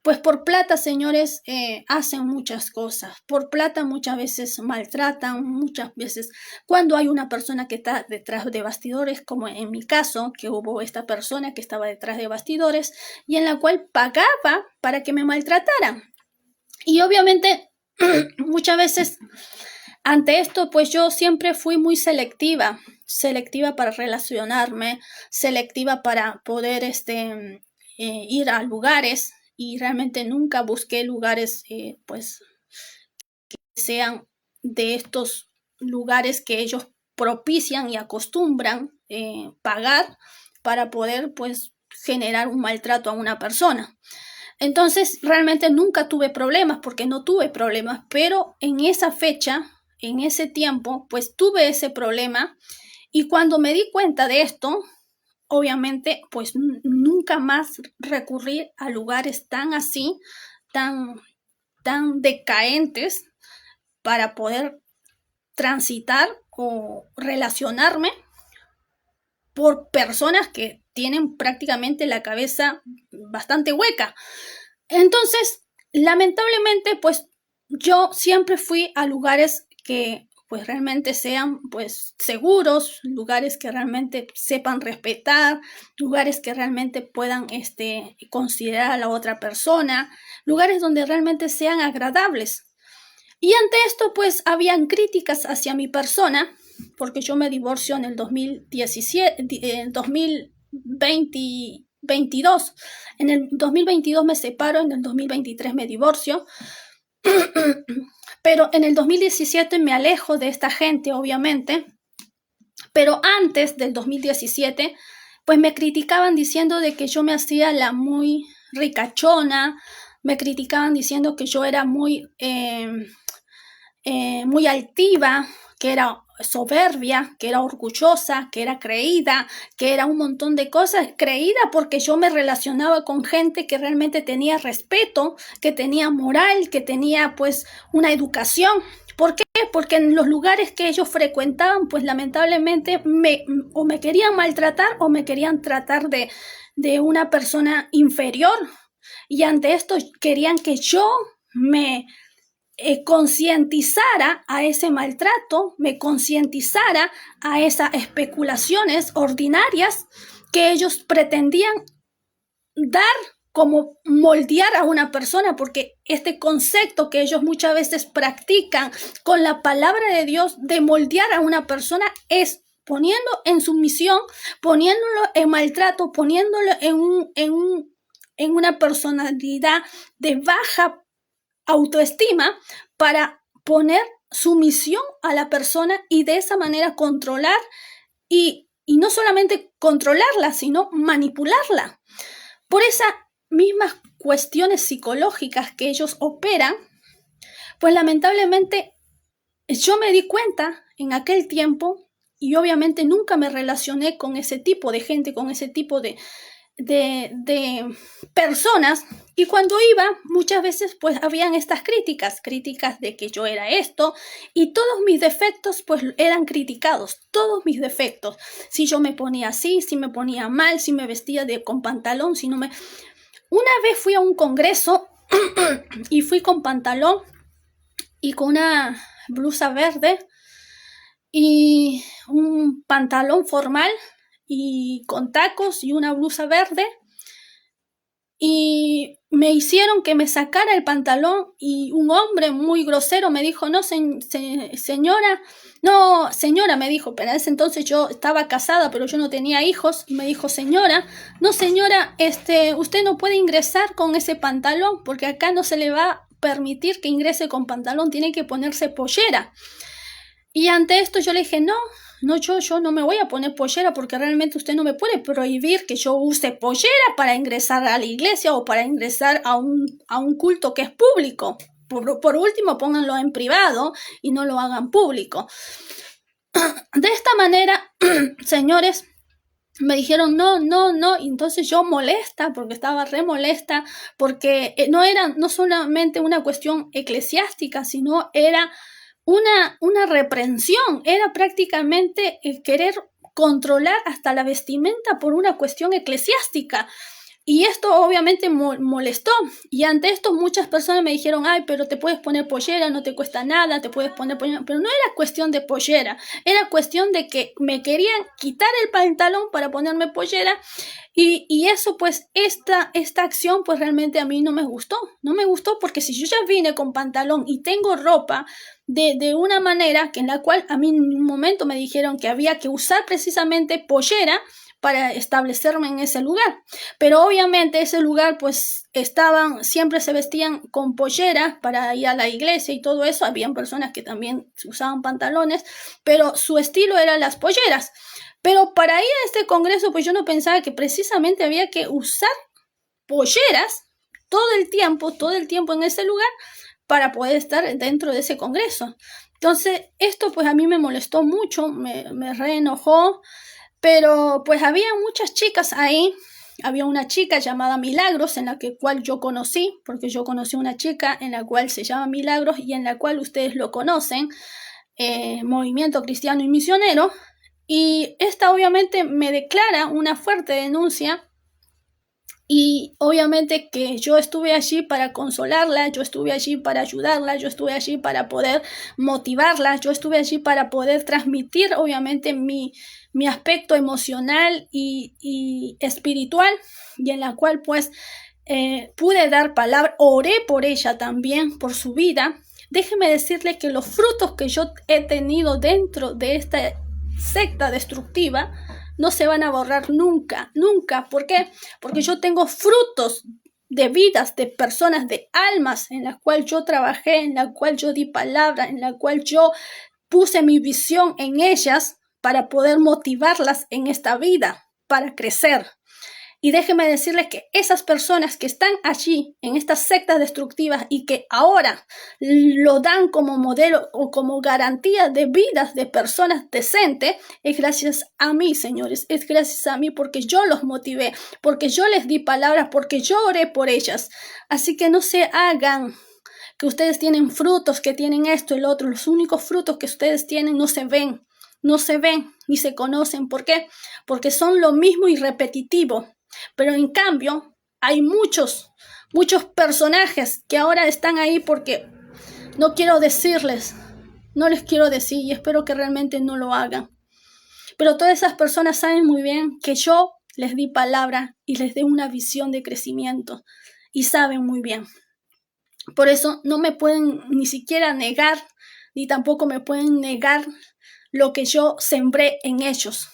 pues por plata, señores, hacen muchas cosas. Por plata muchas veces maltratan, muchas veces cuando hay una persona que está detrás de bastidores, como en mi caso, que hubo esta persona que estaba detrás de bastidores y en la cual pagaba para que me maltrataran. Y obviamente muchas veces ante esto, pues yo siempre fui muy selectiva para relacionarme, selectiva para poder ir a lugares, y realmente nunca busqué lugares pues que sean de estos lugares que ellos propician y acostumbran pagar para poder pues generar un maltrato a una persona. Entonces realmente nunca tuve problemas, porque no tuve problemas, pero en esa fecha, en ese tiempo, pues tuve ese problema, y cuando me di cuenta de esto, obviamente, pues nunca más recurrí a lugares tan así, tan decaentes, para poder transitar o relacionarme por personas que tienen prácticamente la cabeza bastante hueca. Entonces, lamentablemente, pues yo siempre fui a lugares que pues realmente sean pues seguros, lugares que realmente sepan respetar, lugares que realmente puedan considerar a la otra persona, lugares donde realmente sean agradables. Y ante esto pues habían críticas hacia mi persona, porque yo me divorcio en el 2022. En el 2022 me separo, en el 2023 me divorcio. Pero en el 2017 me alejo de esta gente, obviamente. Pero antes del 2017, pues me criticaban diciendo de que yo me hacía la muy ricachona, me criticaban diciendo que yo era muy altiva, que era soberbia, que era orgullosa, que era creída, que era un montón de cosas. Creída porque yo me relacionaba con gente que realmente tenía respeto, que tenía moral, que tenía pues una educación. ¿Por qué? Porque en los lugares que ellos frecuentaban, pues lamentablemente o me querían maltratar o me querían tratar de una persona inferior, y ante esto querían que yo me concientizara a ese maltrato, me concientizara a esas especulaciones ordinarias que ellos pretendían dar, como moldear a una persona, porque este concepto que ellos muchas veces practican con la palabra de Dios de moldear a una persona es poniendo en sumisión, poniéndolo en maltrato, poniéndolo en una personalidad de baja autoestima, para poner sumisión a la persona y de esa manera controlar, y no solamente controlarla, sino manipularla. Por esas mismas cuestiones psicológicas que ellos operan, pues lamentablemente yo me di cuenta en aquel tiempo y obviamente nunca me relacioné con ese tipo de gente, con ese tipo de personas, y cuando iba muchas veces pues habían estas críticas de que yo era esto, y todos mis defectos pues eran criticados, todos mis defectos, si yo me ponía así, si me ponía mal, si me vestía con pantalón, si no me... Una vez fui a un congreso y fui con pantalón y con una blusa verde y un pantalón formal y con tacos y una blusa verde, y me hicieron que me sacara el pantalón, y un hombre muy grosero me dijo, no, señora, me dijo, pero en ese entonces yo estaba casada, pero yo no tenía hijos, y me dijo, señora, usted no puede ingresar con ese pantalón, porque acá no se le va a permitir que ingrese con pantalón, tiene que ponerse pollera. Y ante esto yo le dije, yo no me voy a poner pollera, porque realmente usted no me puede prohibir que yo use pollera para ingresar a la iglesia o para ingresar a un culto que es público. Por último, pónganlo en privado y no lo hagan público. De esta manera, señores, me dijeron no, y entonces yo molesta, porque estaba re molesta, porque no solamente una cuestión eclesiástica, sino era una reprensión, era prácticamente querer controlar hasta la vestimenta por una cuestión eclesiástica. Y esto obviamente molestó, y ante esto muchas personas me dijeron, ay, pero te puedes poner pollera, no te cuesta nada, te puedes poner pollera, pero no era cuestión de pollera, era cuestión de que me querían quitar el pantalón para ponerme pollera, y eso pues, esta acción pues realmente a mí no me gustó, porque si yo ya vine con pantalón y tengo ropa de una manera que en la cual a mí en un momento me dijeron que había que usar precisamente pollera para establecerme en ese lugar, pero obviamente ese lugar pues siempre se vestían con pollera para ir a la iglesia y todo eso, habían personas que también usaban pantalones, pero su estilo era las polleras. Pero para ir a este congreso pues yo no pensaba que precisamente había que usar polleras todo el tiempo en ese lugar para poder estar dentro de ese congreso. Entonces esto pues a mí me molestó mucho, me reenojó. Pero pues había muchas chicas ahí, había una chica llamada Milagros en la cual yo conocí, porque yo conocí una chica en la cual se llama Milagros y en la cual ustedes lo conocen, Movimiento Cristiano y Misionero, y esta obviamente me declara una fuerte denuncia. Y obviamente que yo estuve allí para consolarla, yo estuve allí para ayudarla, yo estuve allí para poder motivarla, yo estuve allí para poder transmitir obviamente mi aspecto emocional y espiritual, y en la cual pues pude dar palabra, oré por ella también, por su vida. Déjeme decirle que los frutos que yo he tenido dentro de esta secta destructiva no se van a borrar nunca. ¿Por qué? Porque yo tengo frutos de vidas, de personas, de almas en las cuales yo trabajé, en la cual yo di palabra, en la cual yo puse mi visión en ellas para poder motivarlas en esta vida, para crecer. Y déjenme decirles que esas personas que están allí en estas sectas destructivas y que ahora lo dan como modelo o como garantía de vidas de personas decentes, es gracias a mí, señores, es gracias a mí, porque yo los motivé, porque yo les di palabras, porque yo oré por ellas. Así que no se hagan que ustedes tienen frutos, que tienen esto y lo otro. Los únicos frutos que ustedes tienen no se ven ni se conocen. ¿Por qué? Porque son lo mismo y repetitivo. Pero en cambio hay muchos personajes que ahora están ahí porque no les quiero decir y espero que realmente no lo hagan. Pero todas esas personas saben muy bien que yo les di palabra y les di una visión de crecimiento y saben muy bien. Por eso no me pueden ni siquiera negar, ni tampoco me pueden negar lo que yo sembré en ellos.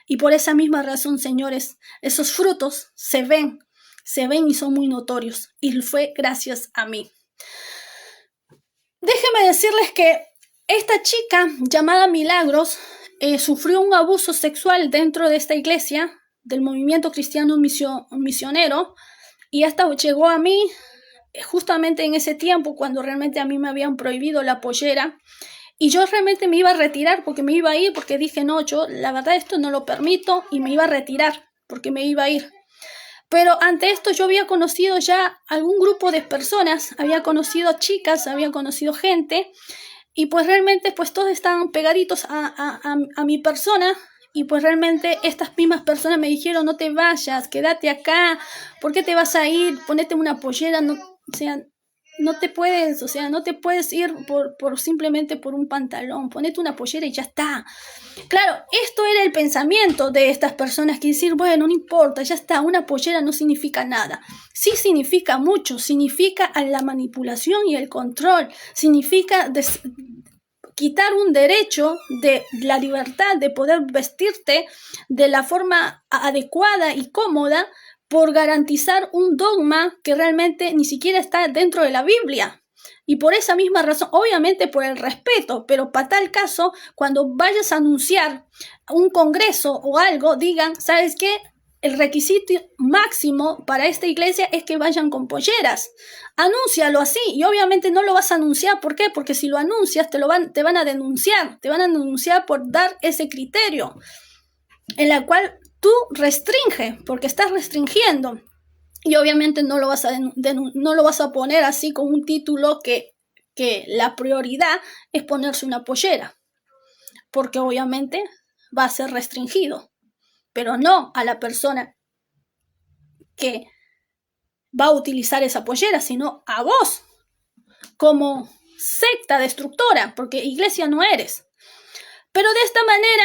Y por esa misma razón, señores, esos frutos se ven y son muy notorios. Y fue gracias a mí. Déjenme decirles que esta chica llamada Milagros sufrió un abuso sexual dentro de esta iglesia del Movimiento Cristiano Misionero. Y hasta llegó a mí justamente en ese tiempo cuando realmente a mí me habían prohibido la pollera. Y yo realmente me iba a retirar porque me iba a ir, porque dije, no, yo la verdad esto no lo permito, y me iba a retirar porque me iba a ir. Pero ante esto yo había conocido ya algún grupo de personas, había conocido chicas, había conocido gente, y pues realmente pues todos estaban pegaditos a mi persona. Y pues realmente estas mismas personas me dijeron, no te vayas, quédate acá, ¿por qué te vas a ir? Ponete una pollera, no, o sea, no te puedes ir simplemente por un pantalón, ponete una pollera y ya está. Claro, esto era el pensamiento de estas personas, que decir, bueno, no importa, ya está, una pollera no significa nada. Sí significa mucho, significa la manipulación y el control, significa quitar un derecho de la libertad de poder vestirte de la forma adecuada y cómoda por garantizar un dogma que realmente ni siquiera está dentro de la Biblia. Y por esa misma razón, obviamente por el respeto, pero para tal caso, cuando vayas a anunciar un congreso o algo, digan, ¿sabes qué? El requisito máximo para esta iglesia es que vayan con polleras. Anúncialo así, y obviamente no lo vas a anunciar. ¿Por qué? Porque si lo anuncias te van a denunciar por dar ese criterio en la cual tú restringes, porque estás restringiendo. Y obviamente no lo vas a poner así con un título que la prioridad es ponerse una pollera, porque obviamente va a ser restringido. Pero no a la persona que va a utilizar esa pollera, sino a vos, como secta destructora, porque iglesia no eres. Pero de esta manera,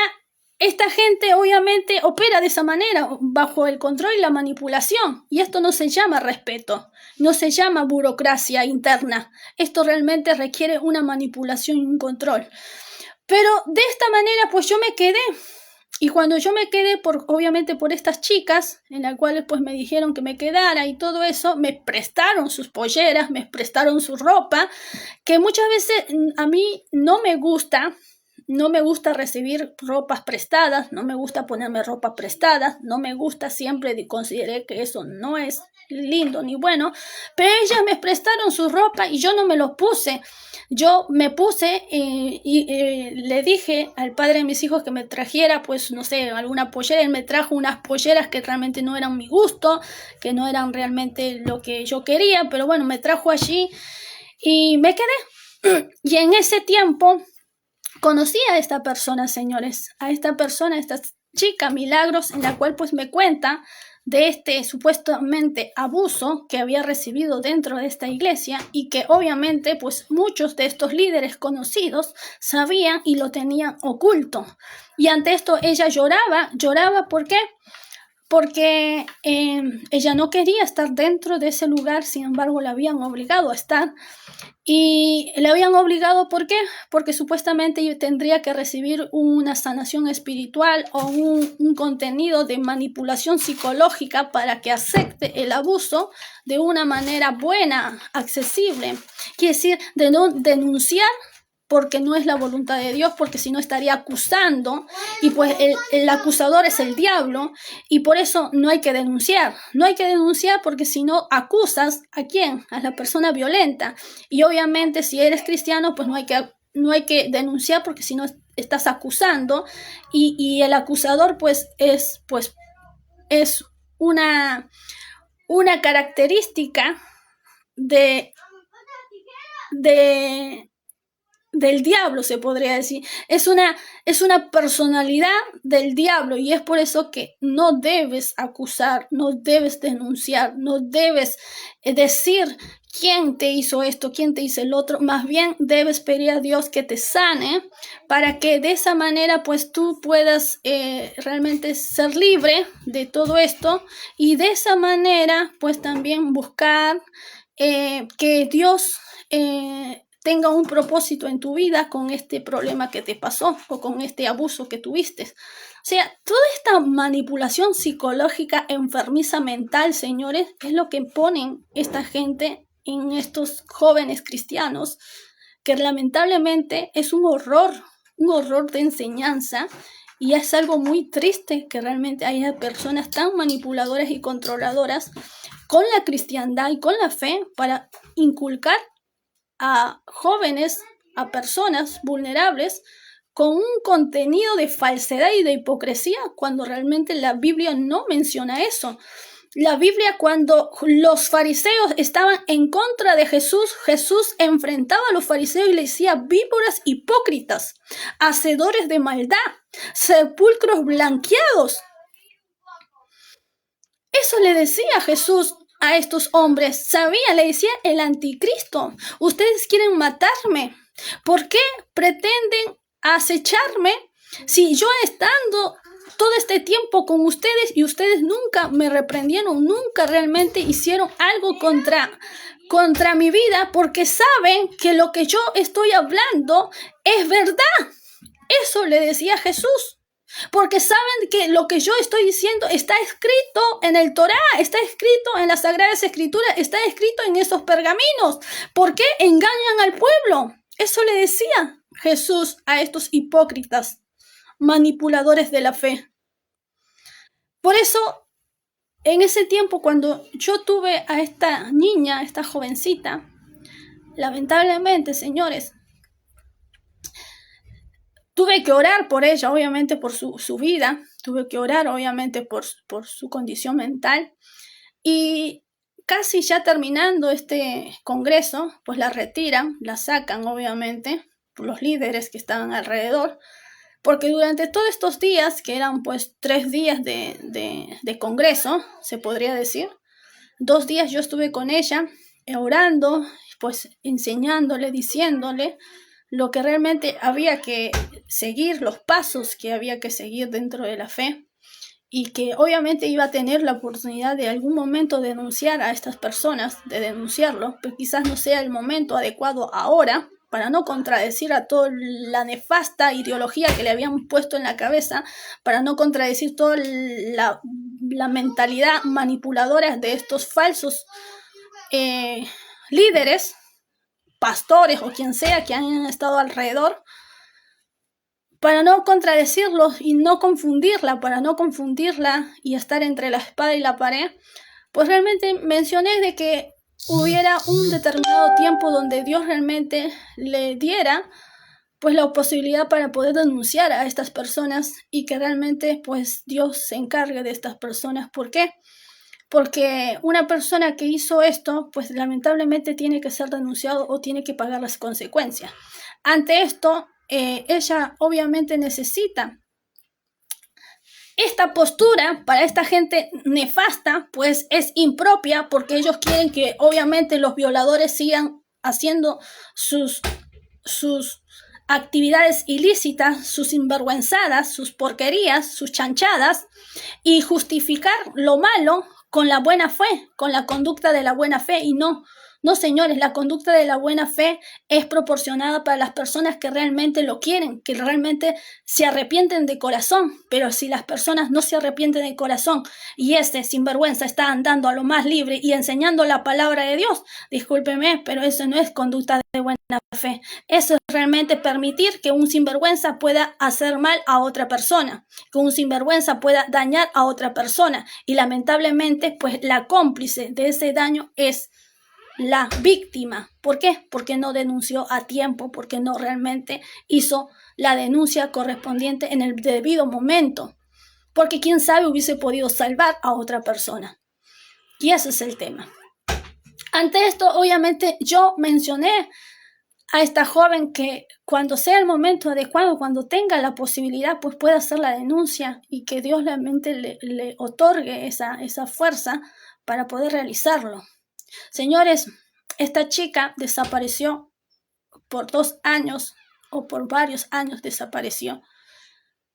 esta gente obviamente opera de esa manera, bajo el control y la manipulación. Y esto no se llama respeto, no se llama burocracia interna. Esto realmente requiere una manipulación y un control. Pero de esta manera, pues yo me quedé. Y cuando yo me quedé, obviamente por estas chicas, en las cuales pues me dijeron que me quedara y todo eso, me prestaron sus polleras, me prestaron su ropa, que muchas veces a mí no me gusta recibir ropas prestadas, no me gusta ponerme ropa prestada, no me gusta, siempre consideré que eso no es lindo ni bueno, pero ellas me prestaron su ropa y yo no me lo puse. Yo me puse y le dije al padre de mis hijos que me trajera, pues no sé, alguna pollera. Él me trajo unas polleras que realmente no eran mi gusto, que no eran realmente lo que yo quería, pero bueno, me trajo allí y me quedé. Y en ese tiempo conocí a esta persona, señores, a esta chica Milagros, en la cual pues me cuenta de este supuestamente abuso que había recibido dentro de esta iglesia, y que obviamente pues muchos de estos líderes conocidos sabían y lo tenían oculto. Y ante esto ella lloraba. ¿Por qué? Porque ella no quería estar dentro de ese lugar, sin embargo la habían obligado a estar. Y le habían obligado, ¿por qué? Porque supuestamente yo tendría que recibir una sanación espiritual o un contenido de manipulación psicológica para que acepte el abuso de una manera buena, accesible. Quiere decir, de no denunciar, porque no es la voluntad de Dios, porque si no estaría acusando, y pues el acusador es el diablo, y por eso no hay que denunciar. No hay que denunciar porque si no acusas, ¿a quién? A la persona violenta. Y obviamente si eres cristiano, pues no hay que denunciar, porque si no estás acusando, y el acusador pues es una característica del diablo, se podría decir. Es una personalidad del diablo, y es por eso que no debes acusar, no debes denunciar, no debes decir quién te hizo esto, quién te hizo el otro. Más bien debes pedir a Dios que te sane, para que de esa manera pues tú puedas realmente ser libre de todo esto, y de esa manera pues también buscar que Dios tenga un propósito en tu vida con este problema que te pasó, o con este abuso que tuviste. O sea, toda esta manipulación psicológica, enfermiza mental, señores, es lo que ponen esta gente en estos jóvenes cristianos, que lamentablemente es un horror de enseñanza, y es algo muy triste que realmente haya personas tan manipuladoras y controladoras con la cristiandad y con la fe para inculcar a jóvenes a personas vulnerables con un contenido de falsedad y de hipocresía, cuando realmente la Biblia no menciona eso. La Biblia, cuando los fariseos estaban en contra de Jesús, Jesús enfrentaba a los fariseos y le decía: víboras hipócritas, hacedores de maldad, sepulcros blanqueados. Eso le decía Jesús a estos hombres. Sabía, le decía: el anticristo, ustedes quieren matarme. ¿Por qué pretenden acecharme si yo estando todo este tiempo con ustedes y ustedes nunca me reprendieron, nunca realmente hicieron algo contra mi vida, porque saben que lo que yo estoy hablando es verdad? Eso le decía Jesús. Porque saben que lo que yo estoy diciendo está escrito en el Torá, está escrito en las Sagradas Escrituras, está escrito en esos pergaminos. ¿Por qué engañan al pueblo? Eso le decía Jesús a estos hipócritas, manipuladores de la fe. Por eso, en ese tiempo, cuando yo tuve a esta niña, esta jovencita, lamentablemente, señores, tuve que orar por ella, obviamente por su vida, tuve que orar obviamente por su condición mental, y casi ya terminando este congreso, pues la retiran, la sacan obviamente por los líderes que estaban alrededor, porque durante todos estos días, que eran pues 3 días de congreso, se podría decir, 2 días yo estuve con ella, orando, pues enseñándole, diciéndole lo que realmente había que seguir, los pasos que había que seguir dentro de la fe, y que obviamente iba a tener la oportunidad de algún momento denunciar a estas personas, de denunciarlo, pero quizás no sea el momento adecuado ahora, para no contradecir a toda la nefasta ideología que le habían puesto en la cabeza, para no contradecir toda la mentalidad manipuladora de estos falsos líderes, pastores o quien sea que han estado alrededor, para no contradecirlos y no confundirla, para no confundirla y estar entre la espada y la pared, pues realmente mencioné de que hubiera un determinado tiempo donde Dios realmente le diera pues la posibilidad para poder denunciar a estas personas, y que realmente pues Dios se encargue de estas personas. ¿Por qué? Porque una persona que hizo esto, pues lamentablemente tiene que ser denunciado o tiene que pagar las consecuencias. Ante esto, ella obviamente necesita esta postura. Para esta gente nefasta, pues es impropia, porque ellos quieren que obviamente los violadores sigan haciendo sus actividades ilícitas, sus sinvergüenzadas, sus porquerías, sus chanchadas, y justificar lo malo con la buena fe, con la conducta de la buena fe. Y no, señores, la conducta de la buena fe es proporcionada para las personas que realmente lo quieren, que realmente se arrepienten de corazón. Pero si las personas no se arrepienten de corazón y ese sinvergüenza está andando a lo más libre y enseñando la palabra de Dios, discúlpeme, pero eso no es conducta de buena fe. Eso es realmente permitir que un sinvergüenza pueda hacer mal a otra persona, que un sinvergüenza pueda dañar a otra persona, y lamentablemente pues la cómplice de ese daño es la víctima. ¿Por qué? Porque no denunció a tiempo, porque no realmente hizo la denuncia correspondiente en el debido momento, porque quién sabe hubiese podido salvar a otra persona. Y ese es el tema. Ante esto, obviamente, yo mencioné a esta joven que cuando sea el momento adecuado, cuando tenga la posibilidad, pues pueda hacer la denuncia, y que Dios realmente le otorgue esa fuerza para poder realizarlo. Señores, esta chica desapareció por 2 años, o por varios años desapareció,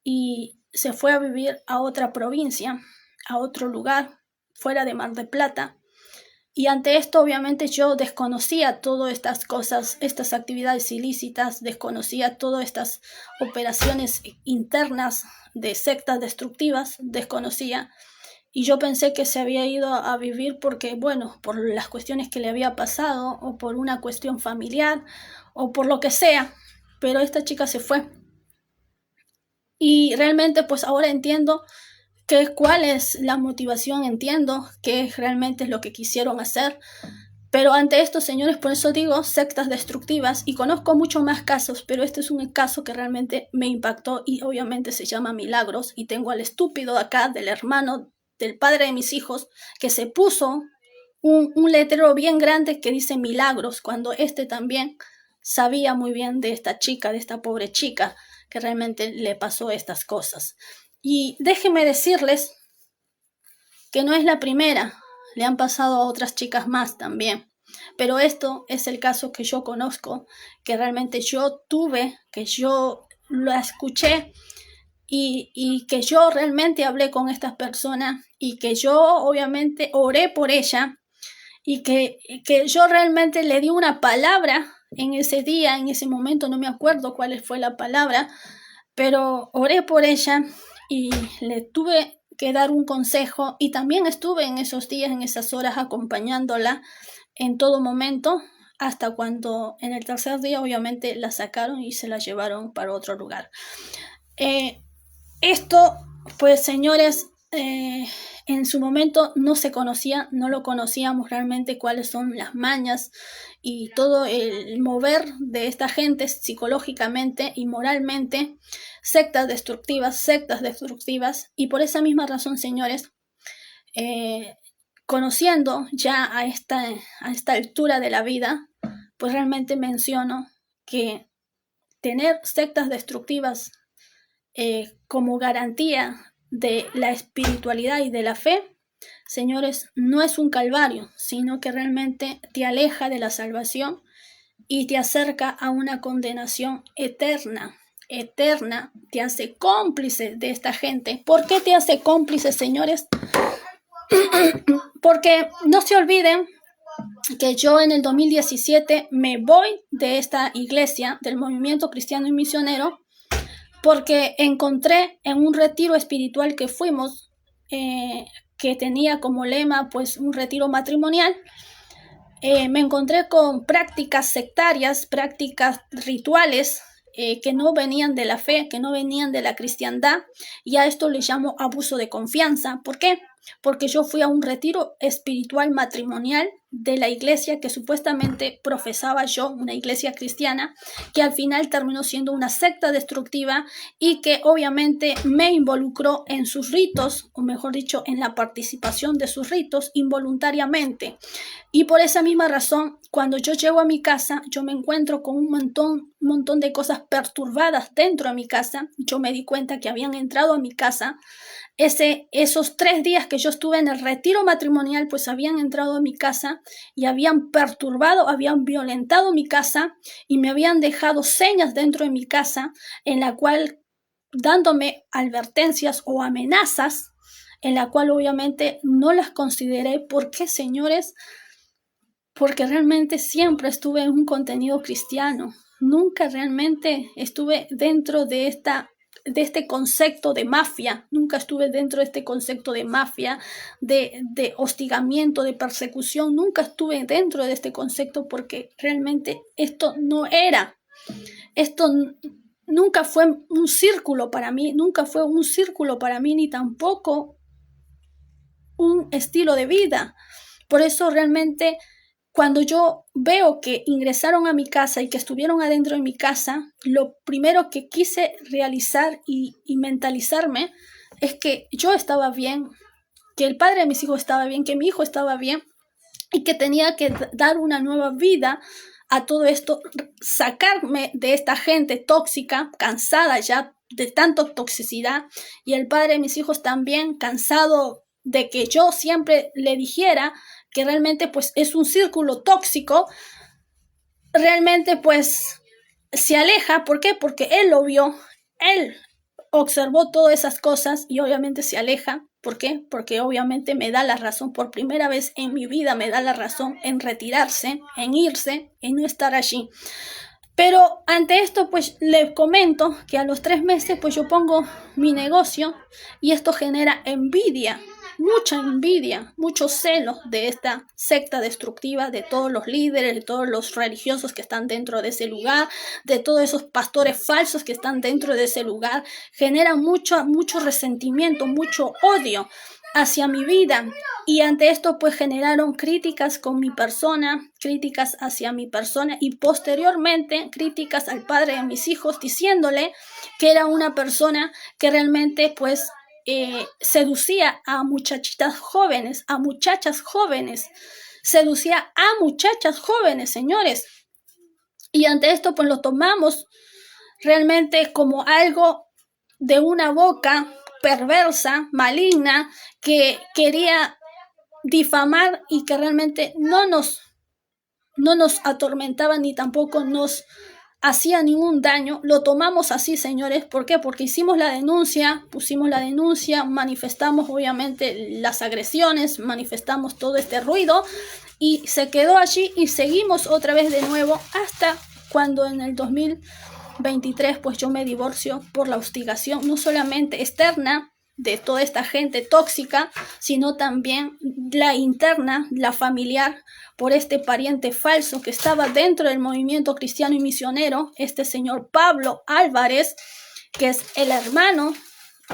y se fue a vivir a otra provincia, a otro lugar, fuera de Mar del Plata. Y ante esto, obviamente, yo desconocía todas estas cosas, estas actividades ilícitas, desconocía todas estas operaciones internas de sectas destructivas, desconocía. Y yo pensé que se había ido a vivir porque, bueno, por las cuestiones que le había pasado, o por una cuestión familiar, o por lo que sea. Pero esta chica se fue. Y realmente, pues ahora entiendo cuál es la motivación, entiendo qué realmente es lo que quisieron hacer. Pero ante esto, señores, por eso digo sectas destructivas, y conozco muchos más casos, pero este es un caso que realmente me impactó y obviamente se llama Milagros, y tengo al estúpido acá del hermano del padre de mis hijos que se puso un letrero bien grande que dice Milagros, cuando este también sabía muy bien de esta chica, de esta pobre chica que realmente le pasó estas cosas. Y déjenme decirles que no es la primera. Le han pasado a otras chicas más también. Pero esto es el caso que yo conozco, que realmente yo tuve, que yo lo escuché y que yo realmente hablé con estas personas y que yo obviamente oré por ella y que yo realmente le di una palabra en ese día, en ese momento, no me acuerdo cuál fue la palabra, pero oré por ella y le tuve que dar un consejo y también estuve en esos días, en esas horas acompañándola en todo momento, hasta cuando en el tercer día obviamente la sacaron y se la llevaron para otro lugar. Esto, pues señores, en su momento no se conocía, no lo conocíamos realmente cuáles son las mañas y todo el mover de esta gente psicológicamente y moralmente, sectas destructivas, y por esa misma razón, señores, conociendo ya a esta altura de la vida, pues realmente menciono que tener sectas destructivas como garantía de la espiritualidad y de la fe, señores, no es un calvario, sino que realmente te aleja de la salvación y te acerca a una condenación eterna, te hace cómplice de esta gente. ¿Por qué te hace cómplice, señores? Porque no se olviden que yo en el 2017 me voy de esta iglesia, del movimiento cristiano y misionero, porque encontré en un retiro espiritual que fuimos, que tenía como lema pues un retiro matrimonial, me encontré con prácticas sectarias, prácticas rituales que no venían de la fe, que no venían de la cristiandad, y a esto le llamo abuso de confianza. ¿Por qué? Porque yo fui a un retiro espiritual matrimonial de la iglesia que supuestamente profesaba yo, una iglesia cristiana, que al final terminó siendo una secta destructiva y que obviamente me involucró en sus ritos, o mejor dicho, en la participación de sus ritos involuntariamente. Y por esa misma razón, cuando yo llego a mi casa, yo me encuentro con un montón de cosas perturbadas dentro de mi casa. Yo me di cuenta que habían entrado a mi casa. Esos 3 días que yo estuve en el retiro matrimonial, pues habían entrado a mi casa y habían perturbado, habían violentado mi casa y me habían dejado señas dentro de mi casa en la cual dándome advertencias o amenazas, en la cual obviamente no las consideré. ¿Por qué, señores? Porque realmente siempre estuve en un contenido cristiano. Nunca realmente estuve dentro de este concepto de mafia. Nunca estuve dentro de este concepto de mafia, de hostigamiento, de persecución. Nunca estuve dentro de este concepto porque realmente esto no era. Esto nunca fue un círculo para mí, ni tampoco un estilo de vida. Por eso realmente cuando yo veo que ingresaron a mi casa y que estuvieron adentro de mi casa, lo primero que quise realizar y mentalizarme es que yo estaba bien, que el padre de mis hijos estaba bien, que mi hijo estaba bien y que tenía que dar una nueva vida a todo esto, sacarme de esta gente tóxica, cansada ya de tanta toxicidad, y el padre de mis hijos también cansado de que yo siempre le dijera que realmente pues es un círculo tóxico. Realmente pues se aleja. ¿Por qué? Porque él lo vio, él observó todas esas cosas y obviamente se aleja. ¿Por qué? Porque obviamente me da la razón, por primera vez en mi vida me da la razón en retirarse, en irse, en no estar allí. Pero ante esto pues les comento que a los 3 meses pues yo pongo mi negocio y esto genera envidia, mucha envidia, mucho celo de esta secta destructiva, de todos los líderes, de todos los religiosos que están dentro de ese lugar, de todos esos pastores falsos que están dentro de ese lugar. Genera mucho resentimiento, mucho odio. hacia mi vida, y ante esto pues generaron críticas con mi persona, críticas hacia mi persona y posteriormente críticas al padre de mis hijos, diciéndole que era una persona que realmente pues seducía a muchachitas jóvenes, a muchachas jóvenes, seducía a muchachas jóvenes, señores. Y ante esto pues lo tomamos realmente como algo de una boca perversa, maligna, que quería difamar y que realmente no nos atormentaba ni tampoco nos hacía ningún daño. Lo tomamos así, señores. ¿Por qué? Porque hicimos la denuncia, pusimos la denuncia, manifestamos obviamente las agresiones, manifestamos todo este ruido y se quedó allí y seguimos otra vez de nuevo hasta cuando en el 2023 pues yo me divorcio por la hostigación, no solamente externa de toda esta gente tóxica, sino también la interna, la familiar, por este pariente falso que estaba dentro del movimiento cristiano y misionero, este señor Pablo Álvarez, que es el hermano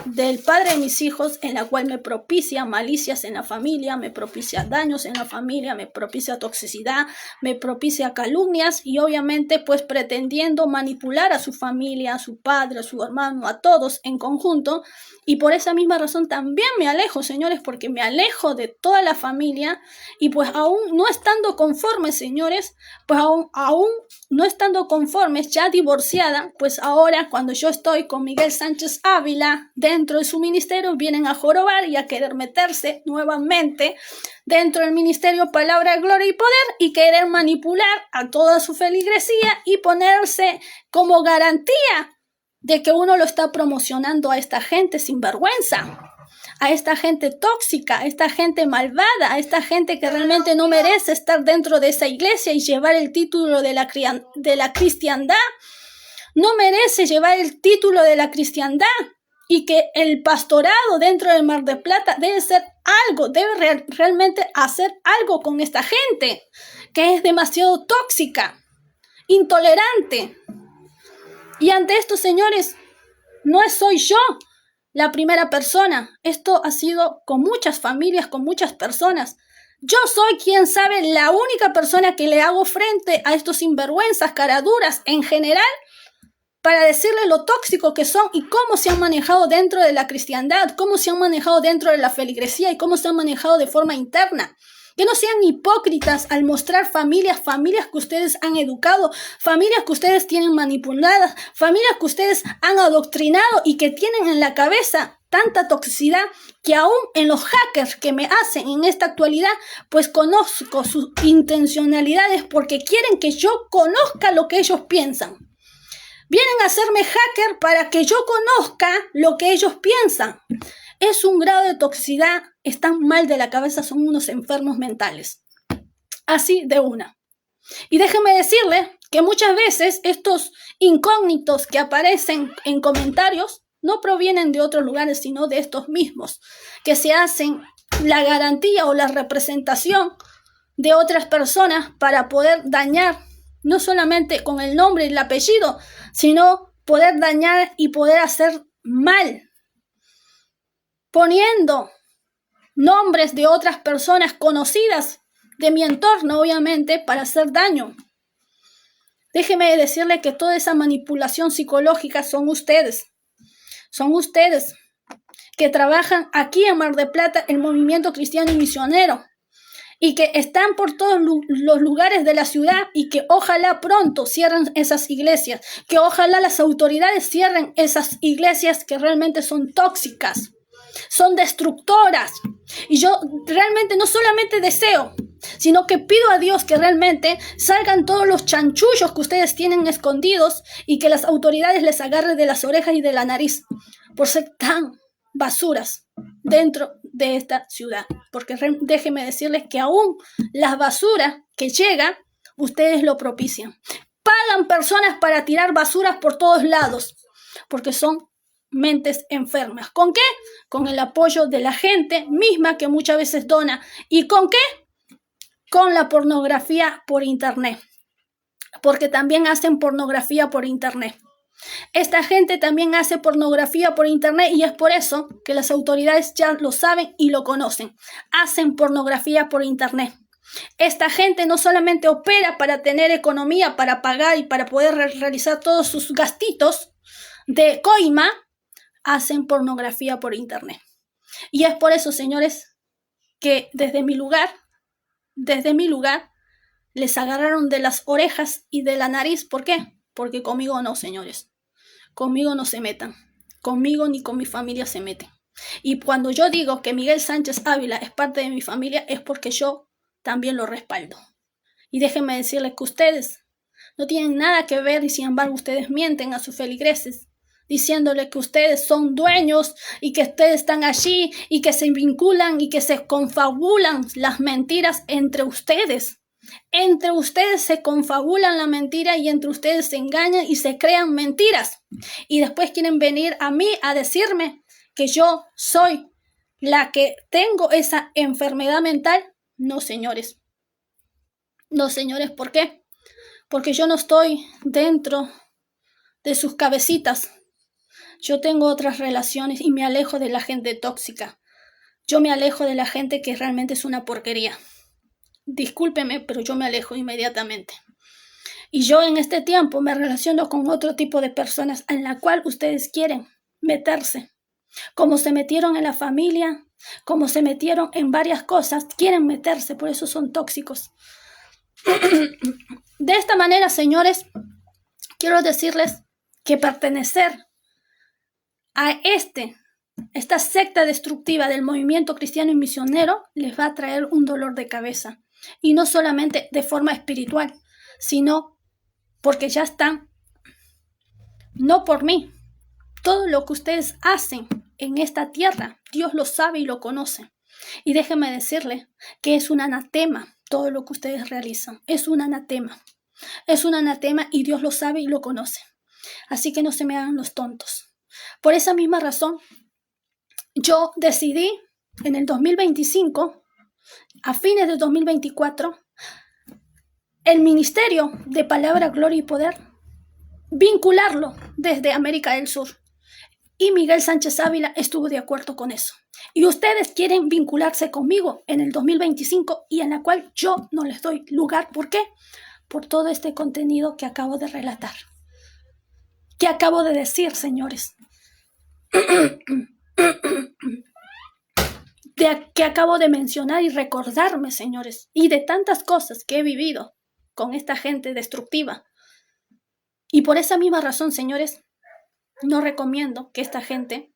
del padre de mis hijos, en la cual me propicia malicias en la familia, me propicia daños en la familia, me propicia toxicidad, me propicia calumnias y obviamente pues pretendiendo manipular a su familia, a su padre, a su hermano, a todos en conjunto. Y por esa misma razón también me alejo, señores, porque me alejo de toda la familia y pues aún no estando conformes, señores, pues aún no estando conformes, ya divorciada, pues ahora cuando yo estoy con Miguel Sánchez Ávila dentro de su ministerio, vienen a jorobar y a querer meterse nuevamente dentro del ministerio Palabra, Gloria y Poder y querer manipular a toda su feligresía y ponerse como garantía de que uno lo está promocionando a esta gente sin vergüenza, a esta gente tóxica, a esta gente malvada, a esta gente que realmente no merece estar dentro de esa iglesia y llevar el título de la cristiandad, no merece llevar el título de la cristiandad, y que el pastorado dentro del Mar de Plata debe ser algo, debe realmente hacer algo con esta gente que es demasiado tóxica, intolerante. Y ante esto, señores, no soy yo la primera persona. Esto ha sido con muchas familias, con muchas personas. Yo soy, quien sabe, la única persona que le hago frente a estos sinvergüenzas, caraduras en general, para decirle lo tóxico que son y cómo se han manejado dentro de la cristiandad, cómo se han manejado dentro de la feligresía y cómo se han manejado de forma interna. Que no sean hipócritas al mostrar familias que ustedes han educado, familias que ustedes tienen manipuladas, familias que ustedes han adoctrinado y que tienen en la cabeza tanta toxicidad que aún en los hackers que me hacen en esta actualidad, pues conozco sus intencionalidades porque quieren que yo conozca lo que ellos piensan. Vienen a hacerme hacker para que yo conozca lo que ellos piensan. Es un grado de toxicidad, están mal de la cabeza, son unos enfermos mentales. Así de una. Y déjenme decirle que muchas veces estos incógnitos que aparecen en comentarios no provienen de otros lugares, sino de estos mismos, que se hacen la garantía o la representación de otras personas para poder dañar, no solamente con el nombre y el apellido, sino poder dañar y poder hacer mal, poniendo nombres de otras personas conocidas de mi entorno, obviamente, para hacer daño. Déjeme decirle que toda esa manipulación psicológica son ustedes que trabajan aquí en Mar de Plata, el movimiento cristiano y misionero, y que están por todos los lugares de la ciudad y que ojalá pronto cierren esas iglesias, que ojalá las autoridades cierren esas iglesias que realmente son tóxicas, son destructoras. Y yo realmente no solamente deseo, sino que pido a Dios que realmente salgan todos los chanchullos que ustedes tienen escondidos y que las autoridades les agarren de las orejas y de la nariz por ser tan basuras dentro de esta ciudad. Porque déjenme decirles que aún las basuras que llegan, ustedes lo propician. Pagan personas para tirar basuras por todos lados, porque son mentes enfermas. ¿Con qué? Con el apoyo de la gente misma que muchas veces dona. ¿Y con qué? Con la pornografía por internet. Porque también hacen pornografía por internet. Esta gente también hace pornografía por internet y es por eso que las autoridades ya lo saben y lo conocen. Hacen pornografía por internet. Esta gente no solamente opera para tener economía, para pagar y para poder realizar todos sus gastitos de coima, hacen pornografía por internet. Y es por eso, señores, que desde mi lugar, les agarraron de las orejas y de la nariz. ¿Por qué? Porque conmigo no, señores. Conmigo no se metan. Conmigo ni con mi familia se meten. Y cuando yo digo que Miguel Sánchez Ávila es parte de mi familia, es porque yo también lo respaldo. Y déjenme decirles que ustedes no tienen nada que ver y sin embargo ustedes mienten a sus feligreses, diciéndoles que ustedes son dueños y que ustedes están allí y que se vinculan y que se confabulan las mentiras entre ustedes. Entre ustedes se confabulan la mentira y entre ustedes se engañan y se crean mentiras. Y después quieren venir a mí a decirme que yo soy la que tengo esa enfermedad mental. No, señores. No, señores, ¿por qué? Porque yo no estoy dentro de sus cabecitas. Yo tengo otras relaciones y me alejo de la gente tóxica. Yo me alejo de la gente que realmente es una porquería. Discúlpeme, pero yo me alejo inmediatamente. Y yo en este tiempo me relaciono con otro tipo de personas en la cual ustedes quieren meterse. Como se metieron en la familia, como se metieron en varias cosas, quieren meterse, por eso son tóxicos. De esta manera, señores, quiero decirles que pertenecer a esta secta destructiva del movimiento cristiano y misionero les va a traer un dolor de cabeza. Y no solamente de forma espiritual, sino porque ya están, no por mí. Todo lo que ustedes hacen en esta tierra, Dios lo sabe y lo conoce. Y déjenme decirle que es un anatema todo lo que ustedes realizan. Es un anatema. Es un anatema y Dios lo sabe y lo conoce. Así que no se me hagan los tontos. Por esa misma razón, yo decidí en el 2025, a fines de 2024, el Ministerio de Palabra, Gloria y Poder, vincularlo desde América del Sur. Y Miguel Sánchez Ávila estuvo de acuerdo con eso. Y ustedes quieren vincularse conmigo en el 2025 y en la cual yo no les doy lugar. ¿Por qué? Por todo este contenido que acabo de relatar. Que acabo de decir, señores. Que acabo de mencionar y recordarme, señores. Y de tantas cosas que he vivido con esta gente destructiva. Y por esa misma razón, señores, no recomiendo que esta gente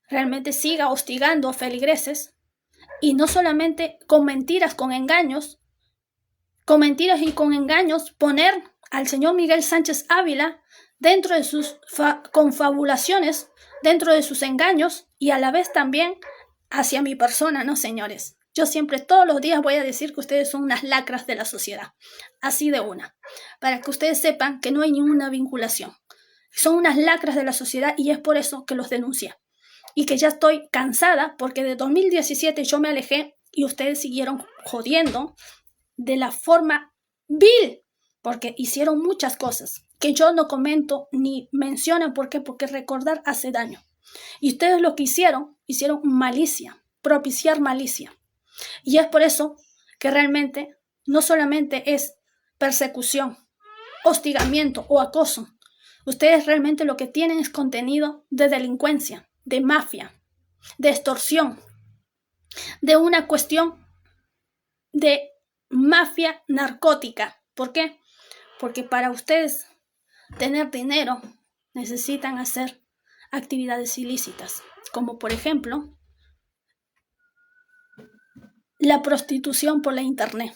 realmente siga hostigando a feligreses y no solamente con mentiras, con engaños, con mentiras y con engaños, poner al señor Miguel Sánchez Ávila dentro de sus confabulaciones, dentro de sus engaños y a la vez también hacia mi persona, ¿no, señores? Yo siempre, todos los días voy a decir que ustedes son unas lacras de la sociedad, así de una, para que ustedes sepan que no hay ninguna vinculación. Son unas lacras de la sociedad y es por eso que los denuncié. Y que ya estoy cansada porque de 2017 yo me alejé y ustedes siguieron jodiendo de la forma vil, porque hicieron muchas cosas que yo no comento ni menciono. ¿Por qué? Porque recordar hace daño. Y ustedes lo que hicieron malicia, propiciar malicia. Y es por eso que realmente no solamente es persecución, hostigamiento o acoso. Ustedes realmente lo que tienen es contenido de delincuencia, de mafia, de extorsión, de una cuestión de mafia narcótica. ¿Por qué? Porque para ustedes tener dinero necesitan hacer actividades ilícitas, como por ejemplo la prostitución por la internet,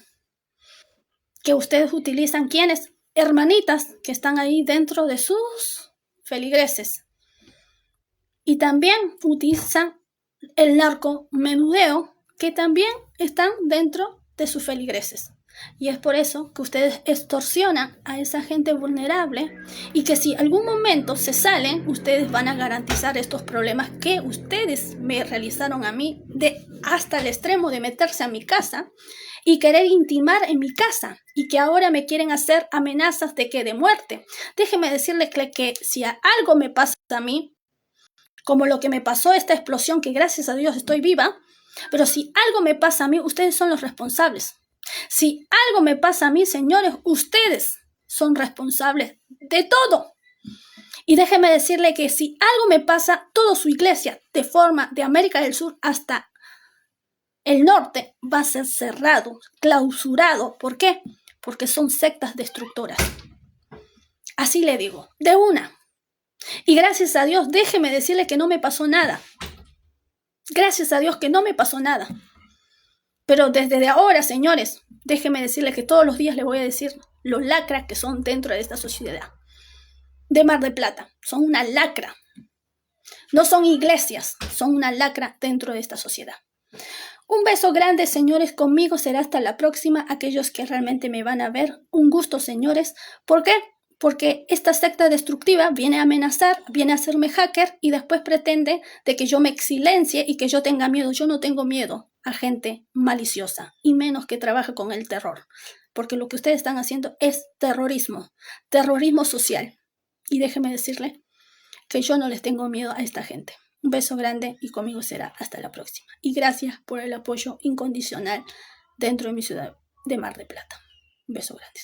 que ustedes utilizan, ¿quiénes? Hermanitas que están ahí dentro de sus feligreses. Y también utilizan el narcomenudeo, que también están dentro de sus feligreses. Y es por eso que ustedes extorsionan a esa gente vulnerable y que si algún momento se salen, ustedes van a garantizar estos problemas que ustedes me realizaron a mí hasta el extremo de meterse a mi casa y querer intimar en mi casa y que ahora me quieren hacer amenazas de muerte. Déjenme decirles que si algo me pasa a mí, como lo que me pasó esta explosión, que gracias a Dios estoy viva, pero si algo me pasa a mí, ustedes son los responsables. Si algo me pasa a mí, señores, ustedes son responsables de todo. Y déjenme decirle que si algo me pasa, toda su iglesia, de América del Sur hasta el norte, va a ser cerrado, clausurado. ¿Por qué? Porque son sectas destructoras. Así le digo, de una. Y gracias a Dios, déjeme decirle que no me pasó nada. Gracias a Dios que no me pasó nada. Pero desde ahora, señores, déjeme decirle que todos los días les voy a decir los lacras que son dentro de esta sociedad de Mar del Plata. Son una lacra. No son iglesias, son una lacra dentro de esta sociedad. Un beso grande, señores. Conmigo será hasta la próxima. Aquellos que realmente me van a ver, un gusto, señores. ¿Por qué? Porque esta secta destructiva viene a amenazar, viene a hacerme hacker y después pretende de que yo me silencie y que yo tenga miedo. Yo no tengo miedo a gente maliciosa y menos que trabaje con el terror. Porque lo que ustedes están haciendo es terrorismo social. Y déjeme decirle que yo no les tengo miedo a esta gente. Un beso grande y conmigo será hasta la próxima. Y gracias por el apoyo incondicional dentro de mi ciudad de Mar del Plata. Un beso grande.